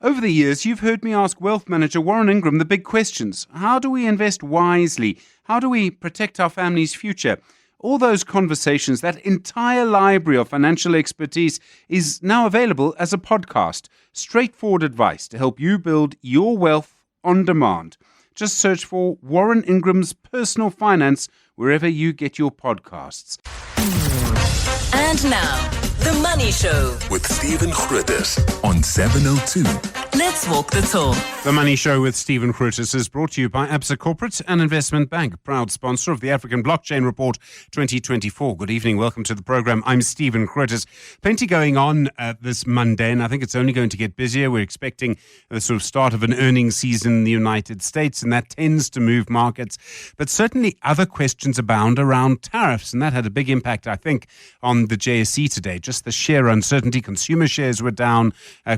Over the years, you've heard me ask wealth manager Warren Ingram the big questions. How do we invest wisely? How do we protect our family's future? All those conversations, that entire library of financial expertise is now available as a podcast. Straightforward advice to help you build your wealth on demand. Just search for Warren Ingram's Personal Finance wherever you get your podcasts. And now, The Money Show with Stephen Grootes on 702. Let's walk the talk. The Money Show with Stephen Grootes is brought to you by ABSA Corporate and Investment Bank, proud sponsor of the African Blockchain Report 2024. Good evening. Welcome to the program. I'm Stephen Grootes. Plenty going on this Monday, and I think it's only going to get busier. We're expecting the sort of start of an earnings season in the United States, and that tends to move markets. But certainly other questions abound around tariffs, and that had a big impact, I think, on the JSE today. Just the sheer uncertainty. Consumer shares were down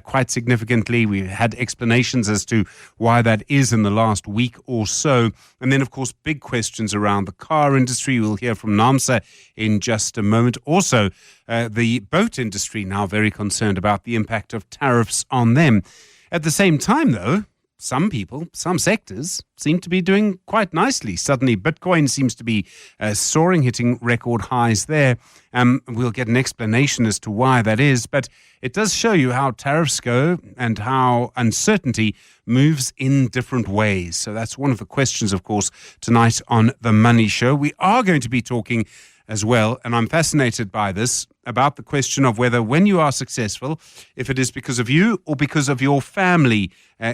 quite significantly. We had explanations as to why that is in the last week or so. And then, of course, big questions around the car industry. We'll hear from NAAMSA in just a moment. Also, the boat industry now very concerned about the impact of tariffs on them. At the same time, though, some people, some sectors seem to be doing quite nicely. Suddenly, Bitcoin seems to be soaring, hitting record highs there. We'll get an explanation as to why that is, but it does show you how tariffs go and how uncertainty moves in different ways. So that's one of the questions, of course, tonight on The Money Show. We are going to be talking as well, and I'm fascinated by this, about the question of whether when you are successful, if it is because of you or because of your family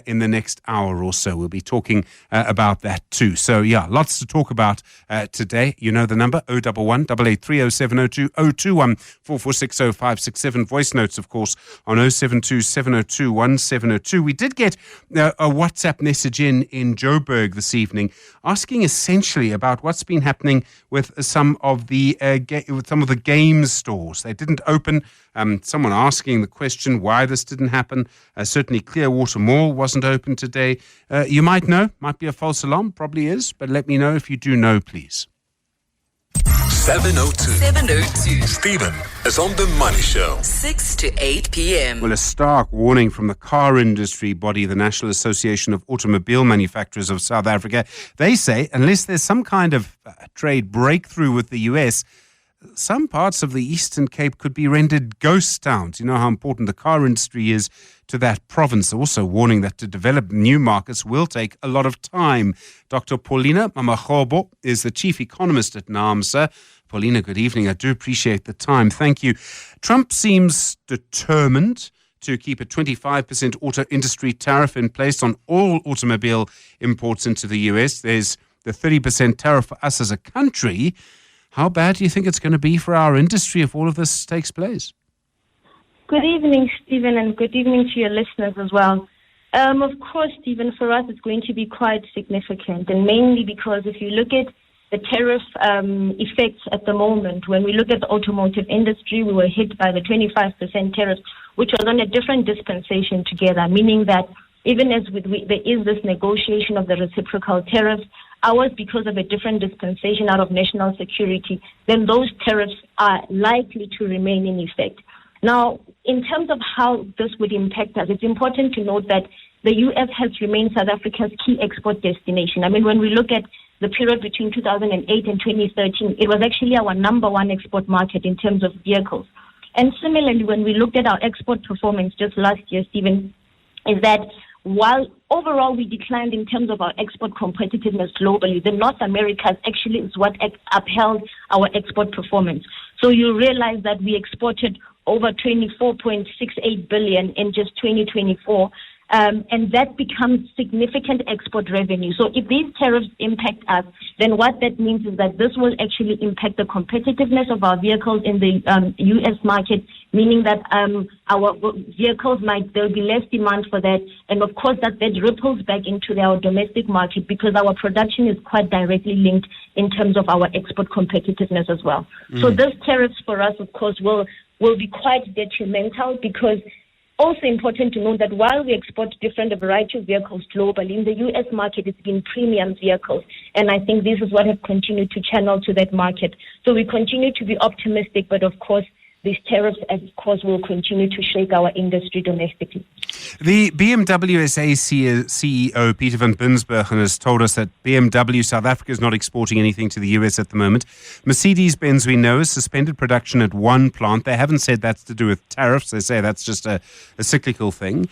in the next hour or so. We'll be talking about that too. So yeah, lots to talk about today. You know the number, 011 883 0702 021 4460 567. Voice notes, of course, on 072 702 1702. We did get a WhatsApp message in Joburg this evening asking essentially about what's been happening with some of the game stores. They didn't open. Someone asking the question why this didn't happen. Certainly Clearwater Mall wasn't open today. You might know, might be a false alarm, probably is, but let me know if you do know, please. 702. Stephen is on The Money Show. 6 to 8 p.m. Well, a stark warning from the car industry body, the National Association of Automobile Manufacturers of South Africa. They say unless there's some kind of trade breakthrough with the US, some parts of the Eastern Cape could be rendered ghost towns. You know how important the car industry is to that province. Also warning that to develop new markets will take a lot of time. Dr. Paulina Mamogobo is the chief economist at NAAMSA. Paulina, good evening. I do appreciate the time. Thank you. Trump seems determined to keep a 25% auto industry tariff in place on all automobile imports into the US. There's the 30% tariff for us as a country. How bad do you think it's going to be for our industry if all of this takes place? Good evening, Stephen, and good evening to your listeners as well. Of course, Stephen, for us it's going to be quite significant, and mainly because if you look at the tariff effects at the moment, when we look at the automotive industry, we were hit by the 25% tariff, which was on a different dispensation together, meaning that even as there is this negotiation of the reciprocal tariffs, ours, because of a different dispensation out of national security, then those tariffs are likely to remain in effect. Now, in terms of how this would impact us, it's important to note that the U.S. has remained South Africa's key export destination. I mean, when we look at the period between 2008 and 2013, it was actually our number one export market in terms of vehicles. And similarly, when we looked at our export performance just last year, Stephen, is that while overall we declined in terms of our export competitiveness globally, the North America actually is what upheld our export performance. So you realize that we exported over 24.68 billion in just 2024. And that becomes significant export revenue. So if these tariffs impact us, then what that means is that this will actually impact the competitiveness of our vehicles in the U.S. market, meaning that our vehicles there'll be less demand for that. And of course, that ripples back into our domestic market because our production is quite directly linked in terms of our export competitiveness as well. So these tariffs for us, of course, will be quite detrimental because also important to note that while we export a variety of vehicles globally, in the U.S. market, it's been premium vehicles. And I think this is what has continued to channel to that market. So we continue to be optimistic, but of course, these tariffs, of course, will continue to shake our industry domestically. The BMW SA CEO Peter van Binsbergen has told us that BMW South Africa is not exporting anything to the US at the moment. Mercedes-Benz, we know, has suspended production at one plant. They haven't said that's to do with tariffs. They say that's just a cyclical thing.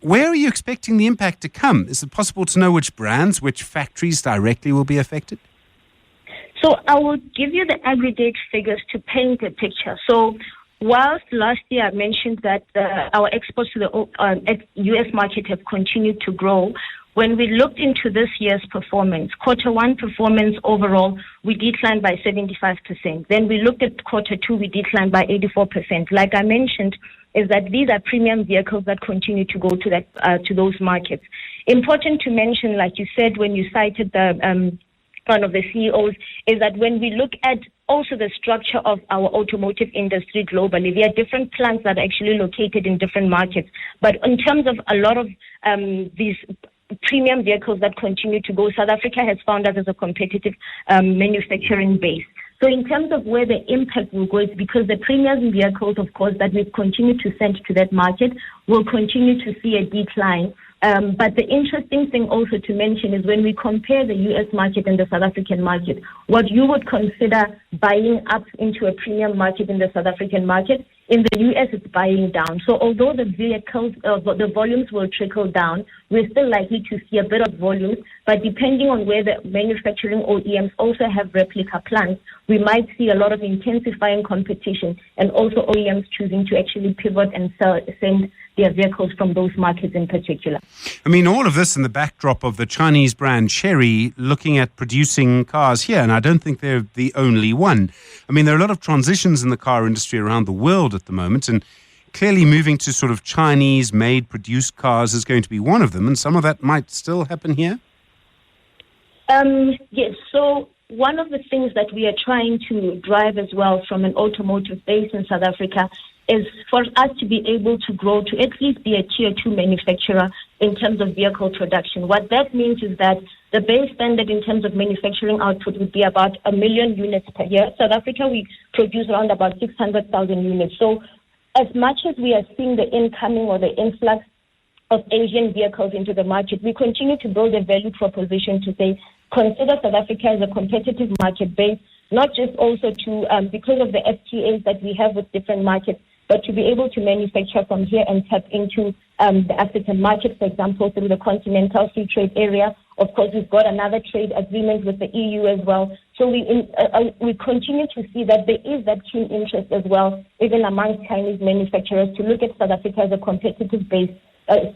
Where are you expecting the impact to come? Is it possible to know which brands, which factories directly will be affected? So I will give you the aggregate figures to paint a picture. So whilst last year I mentioned that our exports to the U.S. market have continued to grow, when we looked into this year's performance, quarter one performance overall, we declined by 75%. Then we looked at quarter two, we declined by 84%. Like I mentioned, is that these are premium vehicles that continue to go to those markets. Important to mention, like you said, when you cited the one of the CEOs, is that when we look at also the structure of our automotive industry globally, there are different plants that are actually located in different markets. But in terms of a lot of these premium vehicles that continue to go, South Africa has found us as a competitive manufacturing base. So in terms of where the impact will go, it's because the premium vehicles, of course, that we've continued to send to that market will continue to see a decline. But the interesting thing also to mention is when we compare the U.S. market and the South African market, what you would consider buying up into a premium market in the South African market, in the U.S. it's buying down. So although the vehicles, the volumes will trickle down, we're still likely to see a bit of volumes, but depending on where the manufacturing OEMs also have replica plants, we might see a lot of intensifying competition and also OEMs choosing to actually pivot and send their vehicles from those markets in particular. I mean, all of this in the backdrop of the Chinese brand Chery looking at producing cars here, and I don't think they're the only one. I mean, there are a lot of transitions in the car industry around the world at the moment, and clearly moving to sort of Chinese-made, produced cars is going to be one of them, and some of that might still happen here? Yes, so one of the things that we are trying to drive as well from an automotive base in South Africa is for us to be able to grow to at least be a tier 2 manufacturer in terms of vehicle production. What that means is that the base standard in terms of manufacturing output would be about 1 million units per year. South Africa, we produce around about 600,000 units. So as much as we are seeing the incoming or the influx of Asian vehicles into the market, we continue to build a value proposition to say, consider South Africa as a competitive market base, not just also to, because of the FTAs that we have with different markets, but to be able to manufacture from here and tap into the African market, for example, through the Continental Free Trade Area. Of course, we've got another trade agreement with the EU as well. So we continue to see that there is that keen interest as well, even amongst Chinese manufacturers, to look at South Africa as a competitive base,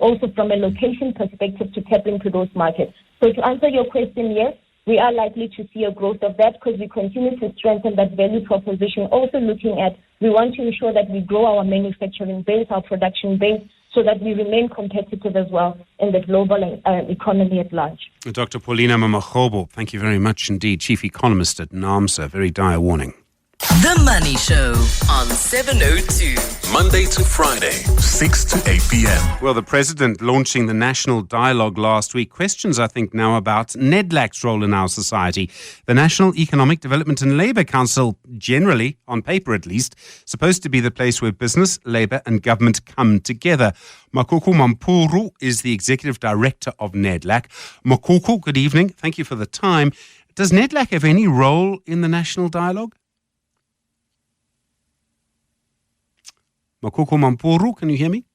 also from a location perspective to tap into those markets. So to answer your question, yes, we are likely to see a growth of that because we continue to strengthen that value proposition. Also looking at, we want to ensure that we grow our manufacturing base, our production base, so that we remain competitive as well in the global economy at large. Dr. Paulina Mamogobo, thank you very much indeed. Chief Economist at NAAMSA. Very dire warning. The Money Show on 702. Monday to Friday, 6 to 8 p.m. Well, the President launching the National Dialogue last week. Questions, I think, now about NEDLAC's role in our society. The National Economic Development and Labour Council, generally, on paper at least, supposed to be the place where business, labour and government come together. Makoko Mampuru is the Executive Director of NEDLAC. Makoko, good evening. Thank you for the time. Does NEDLAC have any role in the National Dialogue? Makoko Mampuru, can you hear me?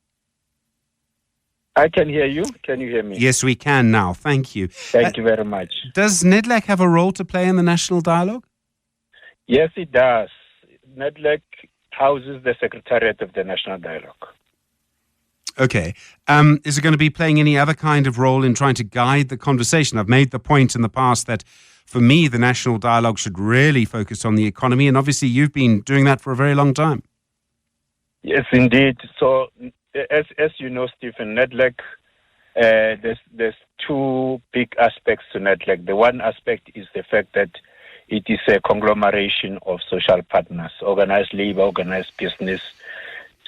I can hear you. Can you hear me? Yes, we can now. Thank you. Thank you very much. Does NEDLAC have a role to play in the National Dialogue? Yes, it does. NEDLAC houses the Secretariat of the National Dialogue. Okay. Is it going to be playing any other kind of role in trying to guide the conversation? I've made the point in the past that, for me, the National Dialogue should really focus on the economy, and obviously you've been doing that for a very long time. Yes, indeed. So, as you know, Stephen, NEDLAC, there's two big aspects to NEDLAC. The one aspect is the fact that it is a conglomeration of social partners, organized labor, organized business,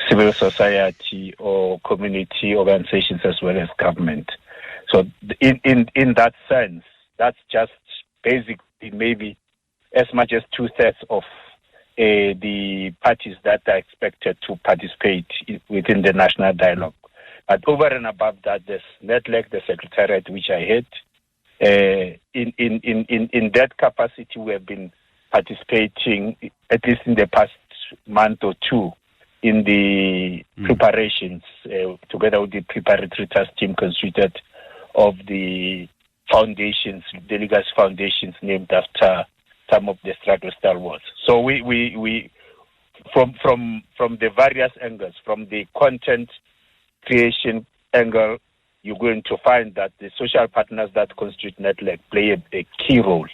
civil society, or community organizations, as well as government. So, in that sense, that's just basically maybe as much as 2/3 of the parties that are expected to participate within the National Dialogue. But over and above that, there's NEDLAC, the Secretariat, which I head. In that capacity, we have been participating, at least in the past month or two, in the preparations, together with the preparatory task team constituted of the foundations, the legacy foundations named after some of the struggle stalwarts. So we from the various angles, from the content creation angle, you're going to find that the social partners that constitute NEDLAC play a key role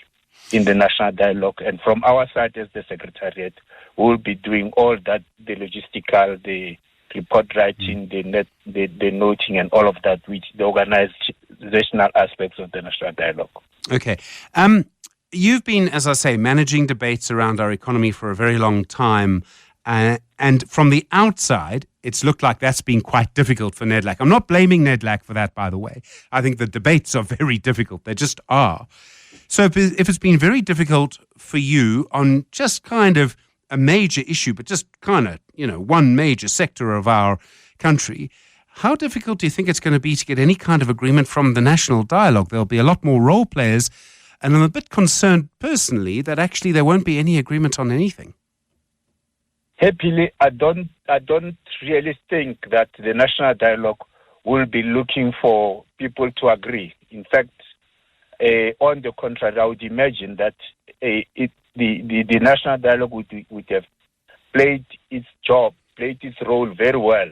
in the national dialogue. And from our side as the Secretariat, we will be doing all that, the logistical, the report writing, the noting, and all of that, which the organizational aspects of the national dialogue. Okay. You've been, as I say, managing debates around our economy for a very long time. And from the outside, it's looked like that's been quite difficult for NEDLAC. I'm not blaming NEDLAC for that, by the way. I think the debates are very difficult. They just are. So if it's been very difficult for you on just kind of a major issue, but just kind of, one major sector of our country, how difficult do you think it's going to be to get any kind of agreement from the national dialogue? There'll be a lot more role players, and I'm a bit concerned personally that actually there won't be any agreement on anything. Happily, I don't really think that the national dialogue will be looking for people to agree. In fact, on the contrary, I would imagine that the national dialogue would have played its role very well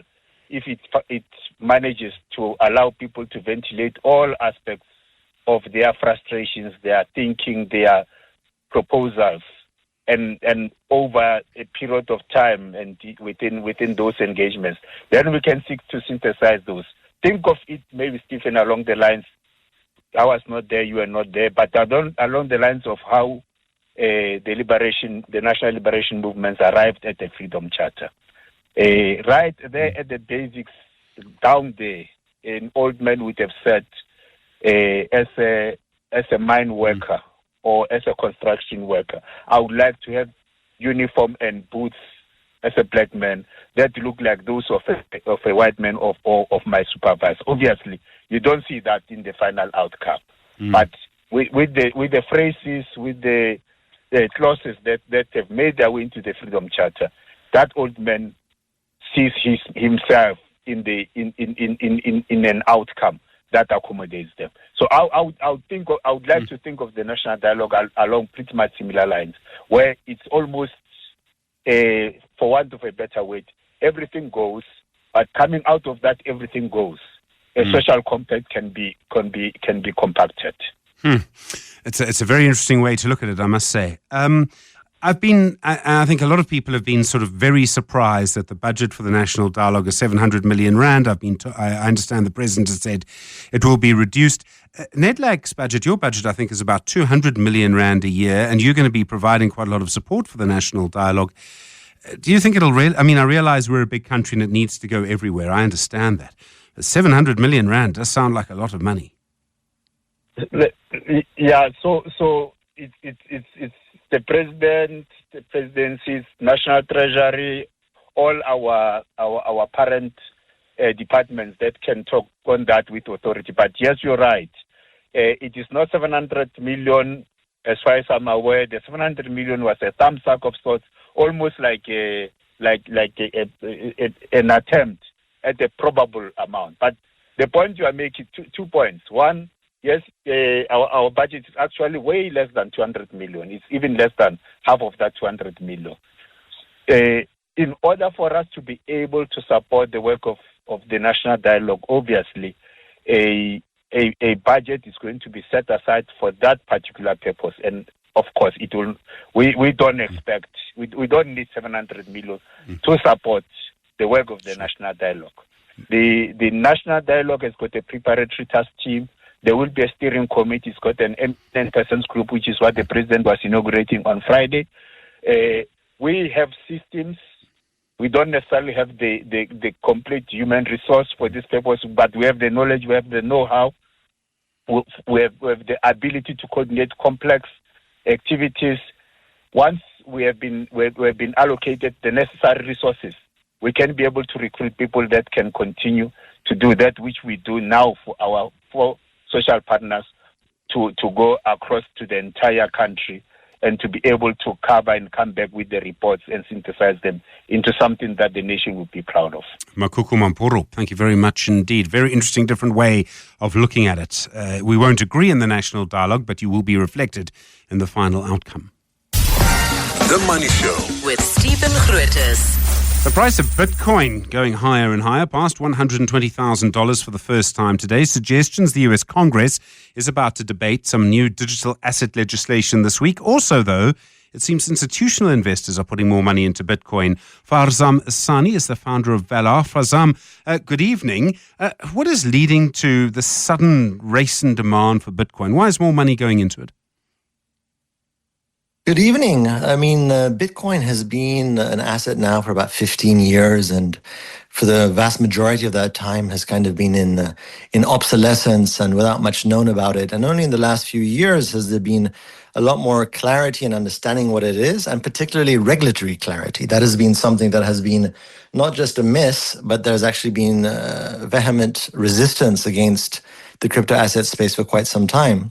if it manages to allow people to ventilate all aspects of their frustrations, their thinking, their proposals, and over a period of time and within those engagements. Then we can seek to synthesize those. Think of it maybe, Stephen, along the lines, I was not there, you were not there, but along the lines of how the national liberation movements arrived at the Freedom Charter. Right there at the basics, down there, an old man would have said, as a mine worker or as a construction worker, I would like to have uniform and boots as a black man that look like those of a white man or of my supervisor. Obviously, you don't see that in the final outcome. But with the phrases, with the clauses that have made their way into the Freedom Charter, that old man sees himself in an outcome that accommodates them. So I would like to think of the national dialogue along pretty much similar lines, where it's almost, for want of a better word, everything goes, but coming out of that, everything goes. A social compact can be compacted. It's a very interesting way to look at it, I must say. I think a lot of people have been sort of very surprised that the budget for the national dialogue is 700 million rand. I understand the president has said it will be reduced. NEDLAC's budget, your budget, I think, is about 200 million rand a year, and you're going to be providing quite a lot of support for the national dialogue. Do you think it'll I realize we're a big country and it needs to go everywhere. I understand that. But 700 million rand does sound like a lot of money. Yeah, so it's the president, the presidency's national treasury, all our parent departments that can talk on that with authority. But yes, you're right. It is not 700 million, as far as I'm aware. The 700 million was a thumbsuck of sorts, almost like an attempt at a probable amount. But the point you are making, 2 points. One, yes, our budget is actually way less than 200 million. It's even less than half of that 200 million. In order for us to be able to support the work of the national dialogue, obviously, a budget is going to be set aside for that particular purpose. And of course, it will. We don't expect. We don't need 700 million to support the work of the national dialogue. The national dialogue has got a preparatory task team. There will be a steering committee. It's got an 10-persons group, which is what the president was inaugurating on Friday. We have systems. We don't necessarily have the complete human resource for this purpose, but we have the knowledge, we have the know-how, we have the ability to coordinate complex activities. Once we have been allocated the necessary resources, we can be able to recruit people that can continue to do that which we do now for our four social partners to go across to the entire country and to be able to cover and come back with the reports and synthesize them into something that the nation would be proud of. Makuku Mampuru, thank you very much indeed. Very interesting, different way of looking at it. We won't agree in the national dialogue, but you will be reflected in the final outcome. The Money Show with Stephen Grootes. The price of Bitcoin going higher and higher, past $120,000 for the first time today. Suggestions the US Congress is about to debate some new digital asset legislation this week. Also, though, it seems institutional investors are putting more money into Bitcoin. Farzam Sani is the founder of Valar. Farzam, good evening. What is leading to the sudden race in demand for Bitcoin? Why is more money going into it? Good evening. I mean, Bitcoin has been an asset now for about 15 years, and for the vast majority of that time has kind of been in obsolescence and without much known about it. And only in the last few years has there been a lot more clarity and understanding what it is, and particularly regulatory clarity. That has been something that has been not just a miss, but there's actually been vehement resistance against the crypto asset space for quite some time.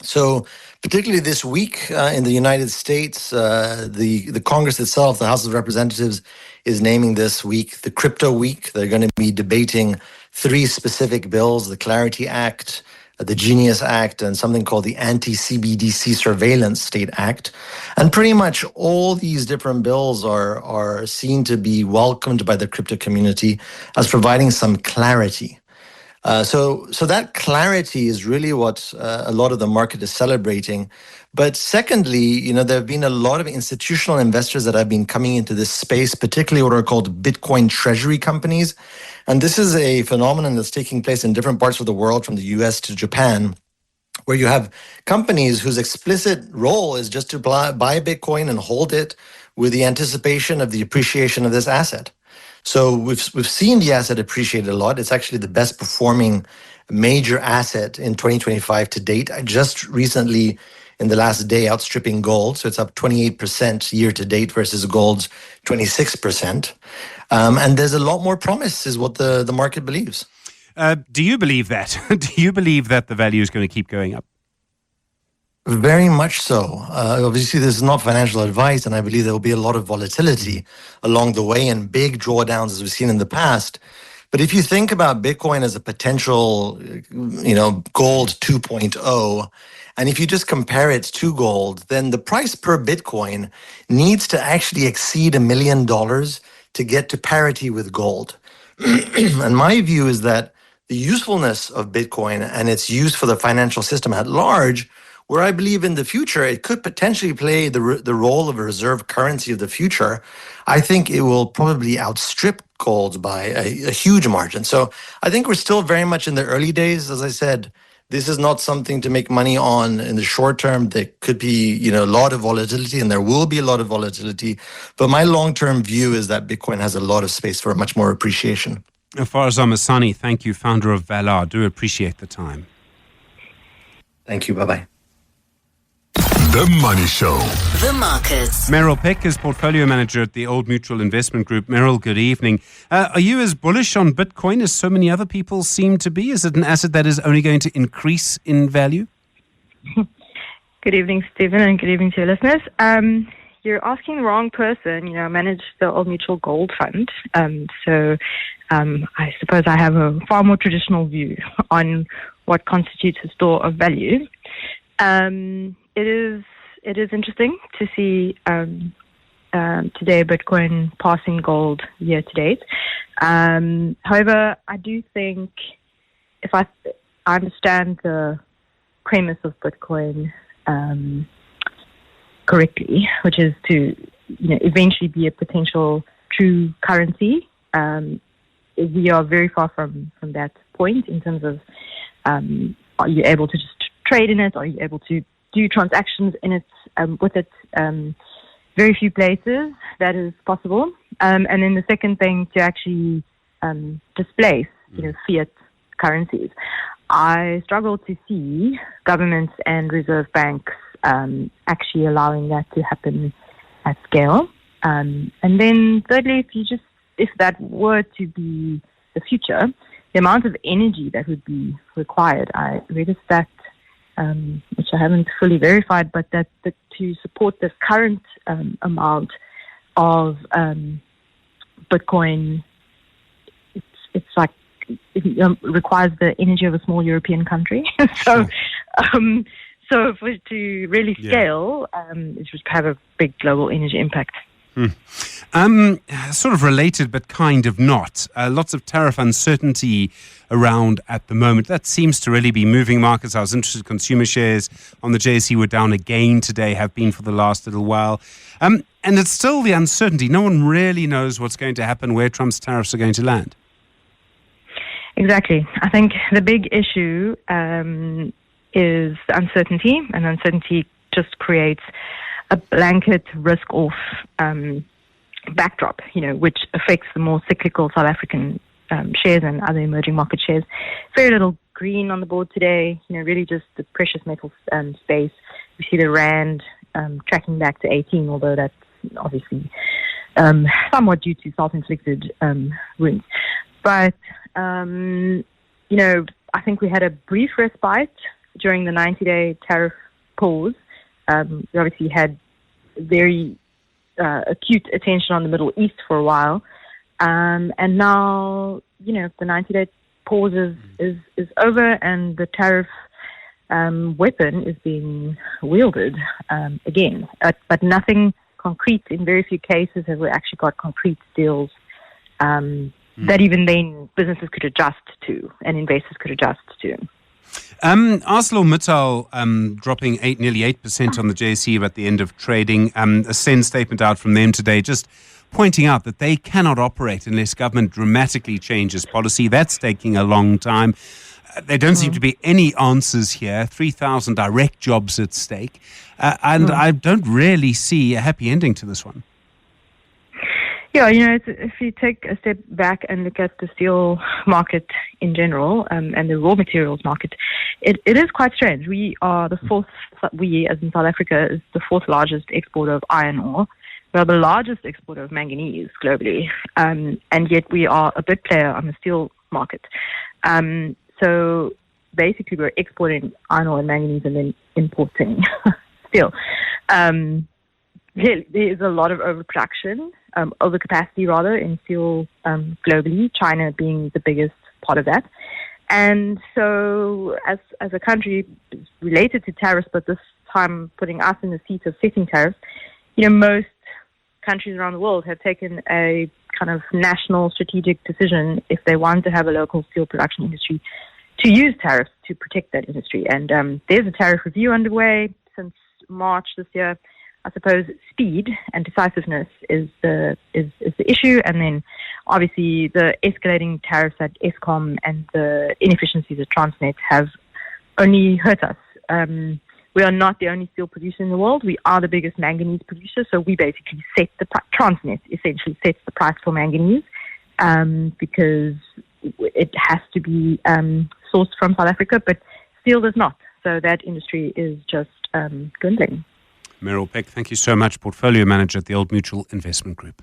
So particularly this week in the United States, the Congress itself, the House of Representatives, is naming this week the Crypto Week. They're going to be debating 3 specific bills: the Clarity Act, the Genius Act, and something called the Anti-CBDC Surveillance State Act. And pretty much all these different bills are seen to be welcomed by the crypto community as providing some clarity. So that clarity is really what a lot of the market is celebrating. But secondly, there have been a lot of institutional investors that have been coming into this space, particularly what are called Bitcoin treasury companies. And this is a phenomenon that's taking place in different parts of the world, from the US to Japan, where you have companies whose explicit role is just to buy Bitcoin and hold it with the anticipation of the appreciation of this asset. So we've seen the asset appreciate a lot. It's actually the best performing major asset in 2025 to date. Just recently, in the last day, outstripping gold. So it's up 28% year to date versus gold's 26%. And there's a lot more promise, is what the market believes. Do you believe that? Do you believe that the value is going to keep going up? Very much so. Obviously, this is not financial advice, and I believe there will be a lot of volatility along the way and big drawdowns as we've seen in the past. But if you think about Bitcoin as a potential, gold 2.0, and if you just compare it to gold, then the price per Bitcoin needs to actually exceed $1 million to get to parity with gold. And my view is that the usefulness of Bitcoin and its use for the financial system at large, where I believe in the future it could potentially play the role of a reserve currency of the future, I think it will probably outstrip gold by a huge margin. So I think we're still very much in the early days. As I said, this is not something to make money on in the short term. There could be, a lot of volatility, and there will be a lot of volatility. But my long-term view is that Bitcoin has a lot of space for much more appreciation. Farzam Sani, thank you, founder of Valar. Do appreciate the time. Thank you. Bye-bye. The Money Show. The markets. Meryl Peck is portfolio manager at the Old Mutual Investment Group. Meryl, good evening. Are you as bullish on Bitcoin as so many other people seem to be? Is it an asset that is only going to increase in value? Good evening, Stephen, and good evening to your listeners. You're asking the wrong person. I manage the Old Mutual Gold Fund. So I suppose I have a far more traditional view on what constitutes a store of value. It is interesting to see today Bitcoin passing gold year to date. However, I do think if I understand the premise of Bitcoin correctly, which is to eventually be a potential true currency, we are very far from that point in terms of are you able to just trade in it? Are you able to do transactions in it with it? Very few places that is possible. And then the second thing, to actually displace fiat currencies. I struggle to see governments and reserve banks actually allowing that to happen at scale. And then thirdly, if that were to be the future, the amount of energy that would be required. I read a stat, which I haven't fully verified, but that to support the current amount of Bitcoin, it's like it requires the energy of a small European country. So for it to really scale, it would have a big global energy impact. Sort of related, but kind of not. Lots of tariff uncertainty around at the moment. That seems to really be moving markets. I was interested, consumer shares on the JSE were down again today, have been for the last little while. And it's still the uncertainty. No one really knows what's going to happen, where Trump's tariffs are going to land. Exactly. I think the big issue is uncertainty, and uncertainty just creates a blanket risk-off backdrop, which affects the more cyclical South African shares and other emerging market shares. Very little green on the board today, really just the precious metals space. We see the Rand tracking back to 18, although that's obviously somewhat due to self-inflicted wounds. But, I think we had a brief respite during the 90-day tariff pause. We obviously had very acute attention on the Middle East for a while. And now, the 90-day pause is over and the tariff weapon is being wielded again. But nothing concrete. In very few cases have we actually got concrete deals that even then businesses could adjust to and investors could adjust to. ArcelorMittal dropping nearly 8% on the JSE at the end of trading. A SEN statement out from them today just pointing out that they cannot operate unless government dramatically changes policy. That's taking a long time. There don't seem to be any answers here. 3,000 direct jobs at stake. And I don't really see a happy ending to this one. Yeah, if you take a step back and look at the steel market in general and the raw materials market, it is quite strange. We are the fourth, as in South Africa, is the fourth largest exporter of iron ore. We are the largest exporter of manganese globally, and yet we are a big player on the steel market. So basically we're exporting iron ore and manganese and then importing steel. There is a lot of overproduction, overcapacity rather, in steel globally, China being the biggest part of that. And so as a country related to tariffs, but this time putting us in the seat of setting tariffs, most countries around the world have taken a kind of national strategic decision, if they want to have a local steel production industry, to use tariffs to protect that industry. And there's a tariff review underway since March this year. I suppose speed and decisiveness is the issue, and then obviously the escalating tariffs at Eskom and the inefficiencies at Transnet have only hurt us. We are not the only steel producer in the world. We are the biggest manganese producer, so we basically set the Transnet essentially sets the price for manganese because it has to be sourced from South Africa, but steel does not. So that industry is just dwindling. Meryl Peck, thank you so much, Portfolio Manager at the Old Mutual Investment Group.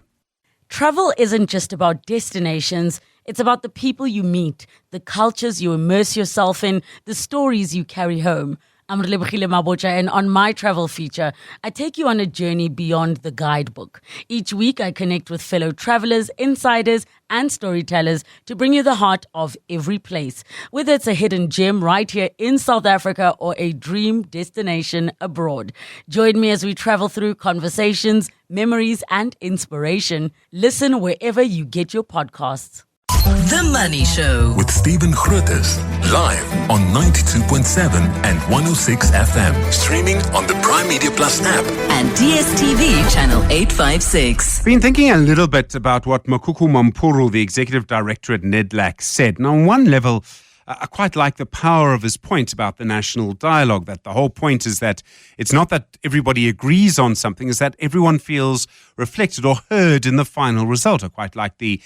Travel isn't just about destinations. It's about the people you meet, the cultures you immerse yourself in, the stories you carry home. I'm Relebogile Mabocha, and on my travel feature, I take you on a journey beyond the guidebook. Each week, I connect with fellow travelers, insiders, and storytellers to bring you the heart of every place. Whether it's a hidden gem right here in South Africa or a dream destination abroad. Join me as we travel through conversations, memories, and inspiration. Listen wherever you get your podcasts. The Money Show with Stephen Grootes, live on 92.7 and 106 FM. Streaming on the Prime Media Plus app and DSTV channel 856. Been thinking a little bit about what Makuku Mampuru, the executive director at NEDLAC, said. Now, on one level, I quite like the power of his point about the national dialogue, that the whole point is that it's not that everybody agrees on something, it's that everyone feels reflected or heard in the final result. I quite like the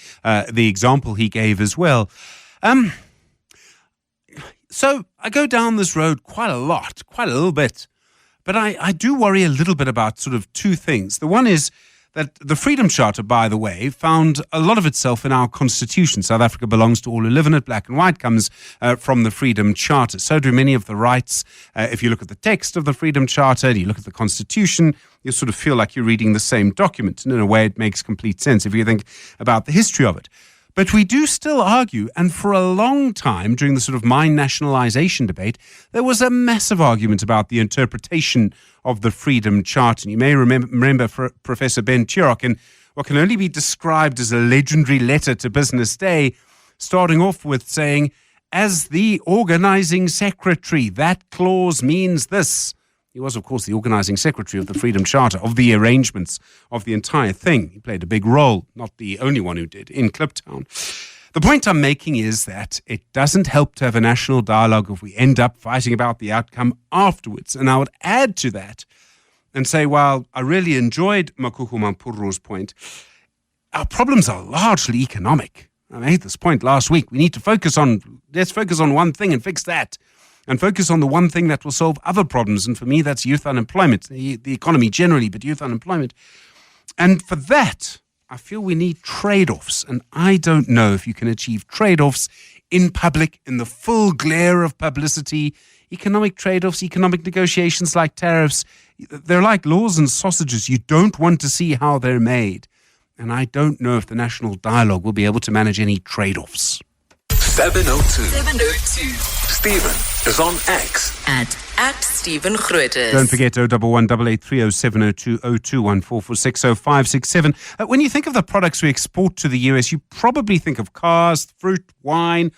example he gave as well. So I go down this road quite a little bit, but I do worry a little bit about sort of two things. The one is that the Freedom Charter, by the way, found a lot of itself in our constitution. South Africa belongs to all who live in it. Black and white comes from the Freedom Charter. So do many of the rights. If you look at the text of the Freedom Charter and you look at the constitution, you sort of feel like you're reading the same document. And in a way, it makes complete sense if you think about the history of it. But we do still argue, and for a long time during the sort of mine nationalization debate, there was a massive argument about the interpretation of the Freedom Charter. And you may remember Professor Ben Turok in what can only be described as a legendary letter to Business Day, starting off with saying, as the organizing secretary, that clause means this. He was, of course, the organizing secretary of the Freedom Charter, of the arrangements of the entire thing. He played a big role, not the only one who did, in Kliptown. The point I'm making is that it doesn't help to have a national dialogue if we end up fighting about the outcome afterwards. And I would add to that and say, while I really enjoyed Makuku Mampuru's point, our problems are largely economic. I made this point last week. Let's focus on one thing and fix that. And focus on the one thing that will solve other problems. And for me, that's youth unemployment, the economy generally, but youth unemployment. And for that, I feel we need trade-offs. And I don't know if you can achieve trade-offs in public, in the full glare of publicity. Economic trade-offs, economic negotiations like tariffs, they're like laws and sausages. You don't want to see how they're made. And I don't know if the national dialogue will be able to manage any trade-offs. 702. Stephen is on X. At Stephen Grootes. Don't forget 011-883-0702-0214460-567. When you think of the products we export to the US, you probably think of cars, fruit, wine.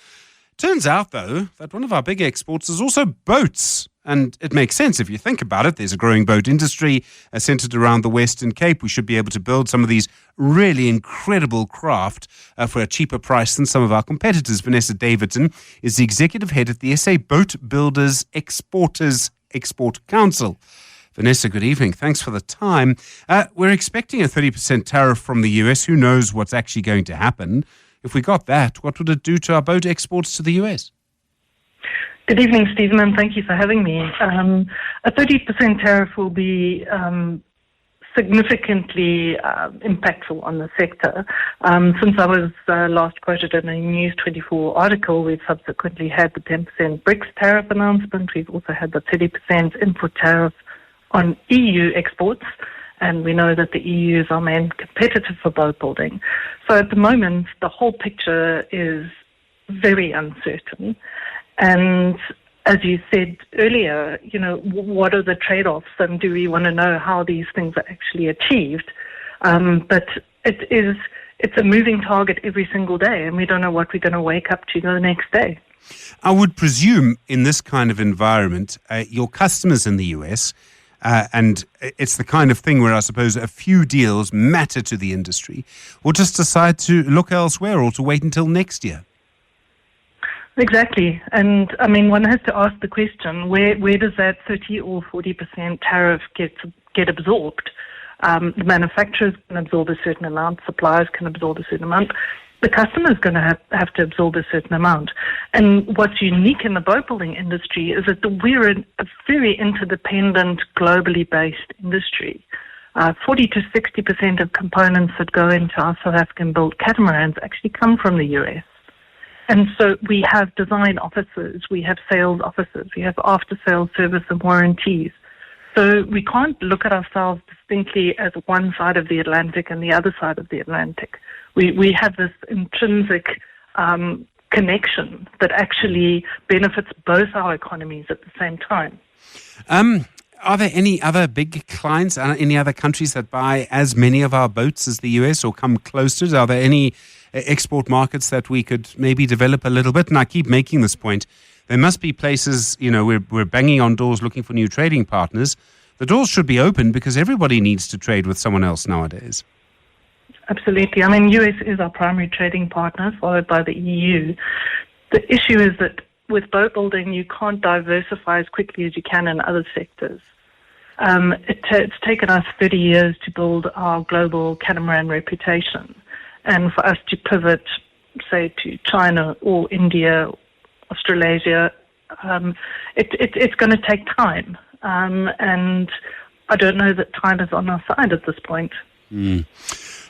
Turns out, though, that one of our big exports is also boats. And it makes sense if you think about it. There's a growing boat industry centered around the Western Cape. We should be able to build some of these really incredible craft for a cheaper price than some of our competitors. Vanessa Davidson is the executive head at the SA Boat Builders Exporters Export Council. Vanessa, good evening. Thanks for the time. We're expecting a 30% tariff from the US. Who knows what's actually going to happen? If we got that, what would it do to our boat exports to the US? Good evening, Stephen, and thank you for having me. A 30% tariff will be significantly impactful on the sector. Since I was last quoted in a News 24 article, we've subsequently had the 10% BRICS tariff announcement. We've also had the 30% import tariff on EU exports, and we know that the EU is our main competitor for boat building. So at the moment, the whole picture is very uncertain. And as you said earlier, what are the trade-offs, and do we want to know how these things are actually achieved? But it's a moving target every single day, and we don't know what we're going to wake up to the next day. I would presume in this kind of environment, your customers in the US, and it's the kind of thing where I suppose a few deals matter to the industry, will just decide to look elsewhere or to wait until next year. Exactly. And, I mean, one has to ask the question, where does that 30 or 40% tariff get absorbed? The manufacturers can absorb a certain amount, suppliers can absorb a certain amount. The customer is going to have to absorb a certain amount. And what's unique in the boat building industry is that we're a very interdependent, globally based industry. 40 to 60% of components that go into our South African-built catamarans actually come from the US. And so we have design offices, we have sales offices, we have after-sales service and warranties. So we can't look at ourselves distinctly as one side of the Atlantic and the other side of the Atlantic. We have this intrinsic connection that actually benefits both our economies at the same time. Are there any other big clients, any other countries that buy as many of our boats as the US or come close to it? Are there any export markets that we could maybe develop a little bit? And I keep making this point. There must be places, we're banging on doors looking for new trading partners. The doors should be open because everybody needs to trade with someone else nowadays. Absolutely. I mean, US is our primary trading partner, followed by the EU. The issue is that with boat building, you can't diversify as quickly as you can in other sectors. It's taken us 30 years to build our global catamaran reputation. And for us to pivot, say, to China or India, Australasia, it's going to take time. And I don't know that time is on our side at this point.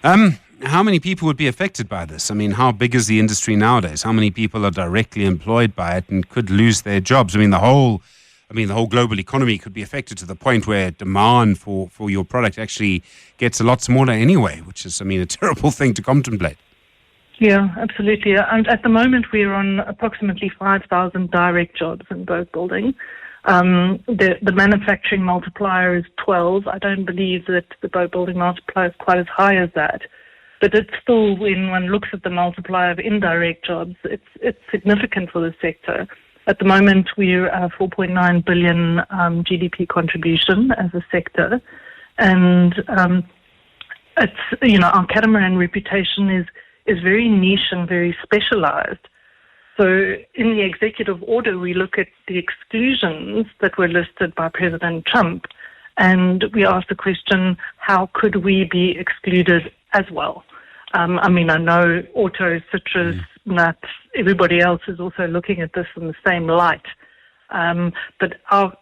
How many people would be affected by this? I mean, how big is the industry nowadays? How many people are directly employed by it and could lose their jobs? I mean, the whole global economy could be affected to the point where demand for your product actually gets a lot smaller anyway, which is, a terrible thing to contemplate. Yeah, absolutely. And at the moment, we're on approximately 5,000 direct jobs in boat building. The manufacturing multiplier is 12. I don't believe that the boat building multiplier is quite as high as that. But it's still, when one looks at the multiplier of indirect jobs, it's significant for the sector. At the moment, we're 4.9 billion GDP contribution as a sector. And our catamaran reputation is very niche and very specialized. So in the executive order, we look at the exclusions that were listed by President Trump, and we ask the question, how could we be excluded as well? I know auto, citrus, nuts, everybody else is also looking at this in the same light. But our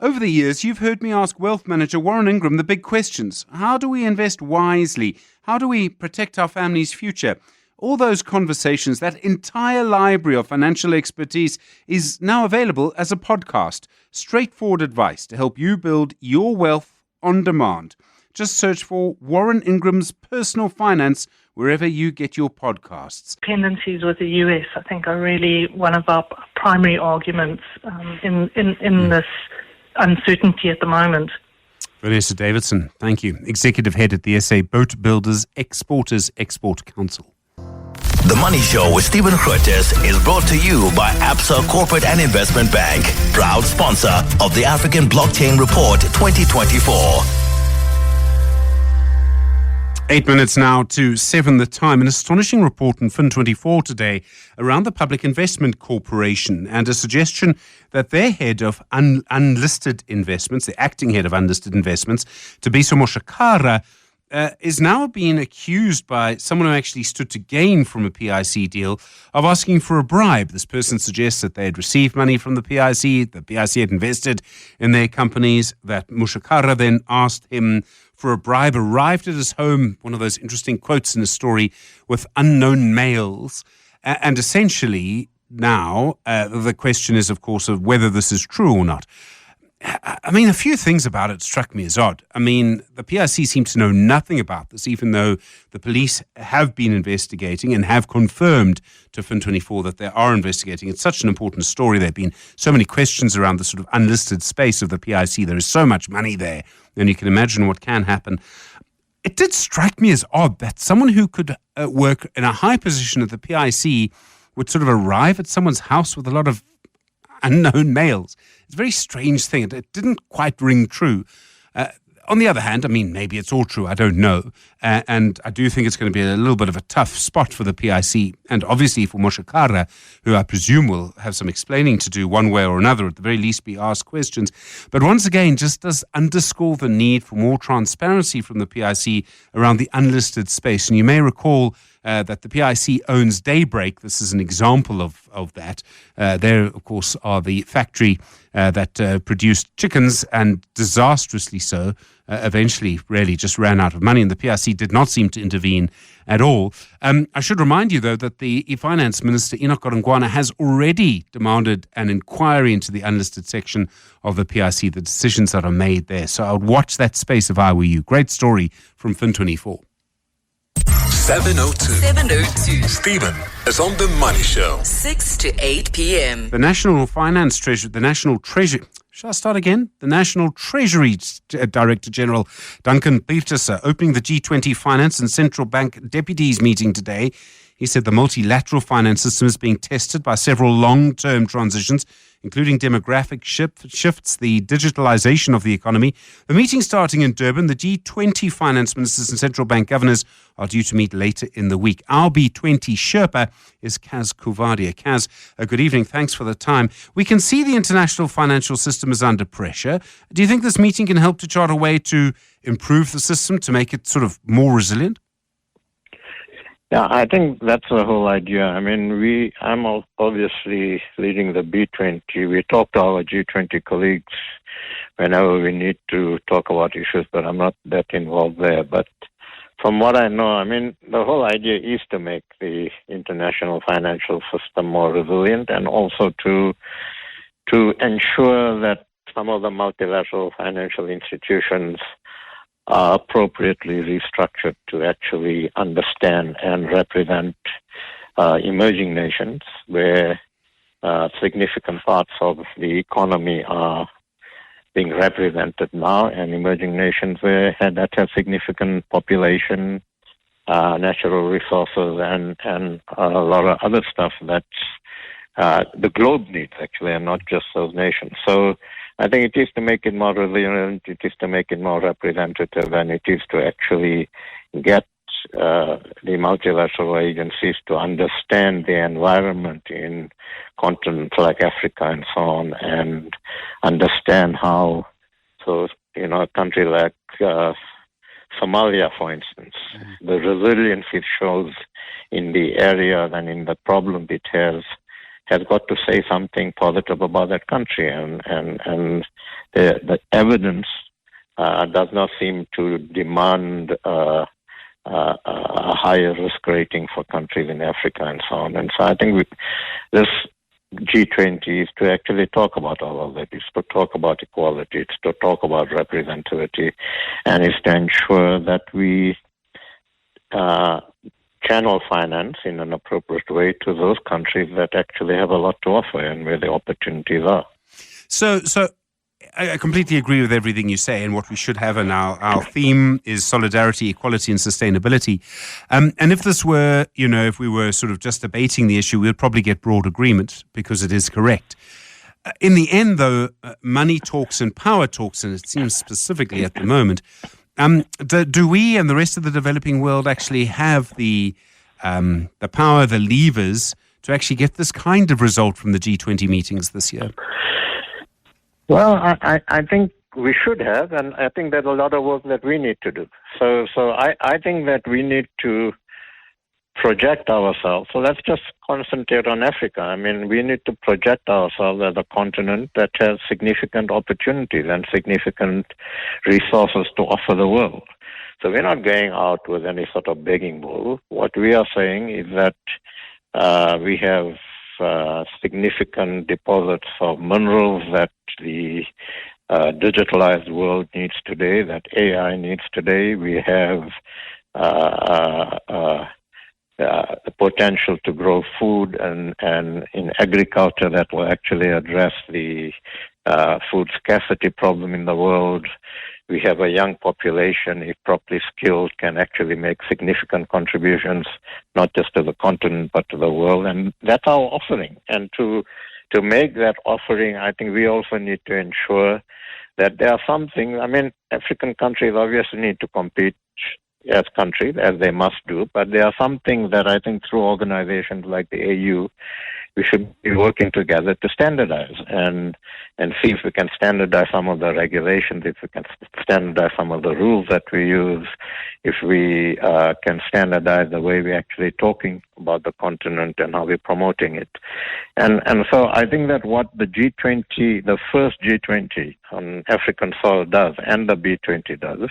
Over the years, you've heard me ask wealth manager Warren Ingram the big questions. How do we invest wisely? How do we protect our family's future? All those conversations, that entire library of financial expertise is now available as a podcast. Straightforward advice to help you build your wealth on demand. Just search for Warren Ingram's Personal Finance wherever you get your podcasts. Dependencies with the US, I think, are really one of our primary arguments in this uncertainty at the moment. Vanessa Davidson, thank you. Executive Head at the SA Boat Builders Exporters Export Council. The Money Show with Stephen Grootes is brought to you by ABSA Corporate and Investment Bank, proud sponsor of the African Blockchain Report 2024. 8 minutes now to 7 the time. An astonishing report in Fin24 today around the Public Investment Corporation and a suggestion that their head of unlisted investments, the acting head of unlisted investments, Tabiso Moshakara, is now being accused by someone who actually stood to gain from a PIC deal of asking for a bribe. This person suggests that they had received money from the PIC had invested in their companies, that Moshakara then asked him for a bribe, arrived at his home, one of those interesting quotes in the story, with unknown males. And essentially now the question is, of course, of whether this is true or not. A few things about it struck me as odd. The PIC seems to know nothing about this, even though the police have been investigating and have confirmed to Fin24 that they are investigating. It's such an important story. There have been so many questions around the sort of unlisted space of the PIC. There is so much money there, and you can imagine what can happen. It did strike me as odd that someone who could work in a high position at the PIC would sort of arrive at someone's house with a lot of unknown males. It's a very strange thing. It didn't quite ring true. On the other hand, maybe it's all true. I don't know. And I do think it's going to be a little bit of a tough spot for the PIC and obviously for Moshakara, who I presume will have some explaining to do one way or another, at the very least be asked questions. But once again, just does underscore the need for more transparency from the PIC around the unlisted space. And you may recall that the PIC owns Daybreak. This is an example of that. There, of course, are the factory that produced chickens and disastrously so eventually really just ran out of money, and the PIC did not seem to intervene at all. I should remind you, though, that the Finance Minister, Enoch Godongwana, has already demanded an inquiry into the unlisted section of the PIC, the decisions that are made there. So I would watch that space if I were you. Great story from Fin24. 702. Stephen is on the Money Show. 6 to 8 p.m. The National Treasury. Shall I start again? The National Treasury Director General Duncan Peterson opening the G20 Finance and Central Bank Deputies meeting today. He said the multilateral finance system is being tested by several long-term transitions, including demographic shifts, the digitalization of the economy. The meeting starting in Durban, the G20 finance ministers and central bank governors are due to meet later in the week. Our B20 Sherpa is Kaz Kuvadia. Kaz, good evening. Thanks for the time. We can see the international financial system is under pressure. Do you think this meeting can help to chart a way to improve the system, to make it sort of more resilient? Yeah, I think that's the whole idea. I mean, I'm obviously leading the B20. We talk to our G20 colleagues whenever we need to talk about issues, but I'm not that involved there. But from what I know, I mean, the whole idea is to make the international financial system more resilient, and also to ensure that some of the multilateral financial institutions are appropriately restructured to actually understand and represent emerging nations where significant parts of the economy are being represented now, and emerging nations that have significant population, natural resources, and a lot of other stuff that the globe needs, actually, and not just those nations. So I think it is to make it more resilient, it is to make it more representative, and it is to actually get the multilateral agencies to understand the environment in continents like Africa and so on, and understand how, a country like Somalia, for instance, the resilience it shows in the area and in the problem it has got to say something positive about that country, and the evidence does not seem to demand a higher risk rating for countries in Africa and so on. And so I think this G20 is to actually talk about all of that. It's to talk about equality. It's to talk about representativity, and it's to ensure that we channel finance in an appropriate way to those countries that actually have a lot to offer and where the opportunities are. So I completely agree with everything you say, and what we should have in our theme is solidarity, equality, and sustainability. And if this were, if we were sort of just debating the issue, we'd probably get broad agreement because it is correct. In the end, though, money talks and power talks, and it seems specifically at the moment. Do we and the rest of the developing world actually have the power, the levers to actually get this kind of result from the G20 meetings this year? Well, I think we should have, and I think there's a lot of work that we need to do. So I think that we need to project ourselves. So let's just concentrate on Africa. I mean, we need to project ourselves as a continent that has significant opportunities and significant resources to offer the world. So we're not going out with any sort of begging bowl. What we are saying is that we have significant deposits of minerals that the digitalized world needs today, that AI needs today. We have the potential to grow food and in agriculture that will actually address the food scarcity problem in the world. We have a young population, if properly skilled, can actually make significant contributions, not just to the continent, but to the world. And that's our offering. And to make that offering, I think we also need to ensure that there are some things. I mean, African countries obviously need to compete as countries, as they must do, but there are some things that I think through organizations like the AU, we should be working together to standardize and see if we can standardize some of the regulations, if we can standardize some of the rules that we use, if we can standardize the way we're actually talking about the continent and how we're promoting it. And so I think that what the G20, the first G20 on African soil does, and the B20 does,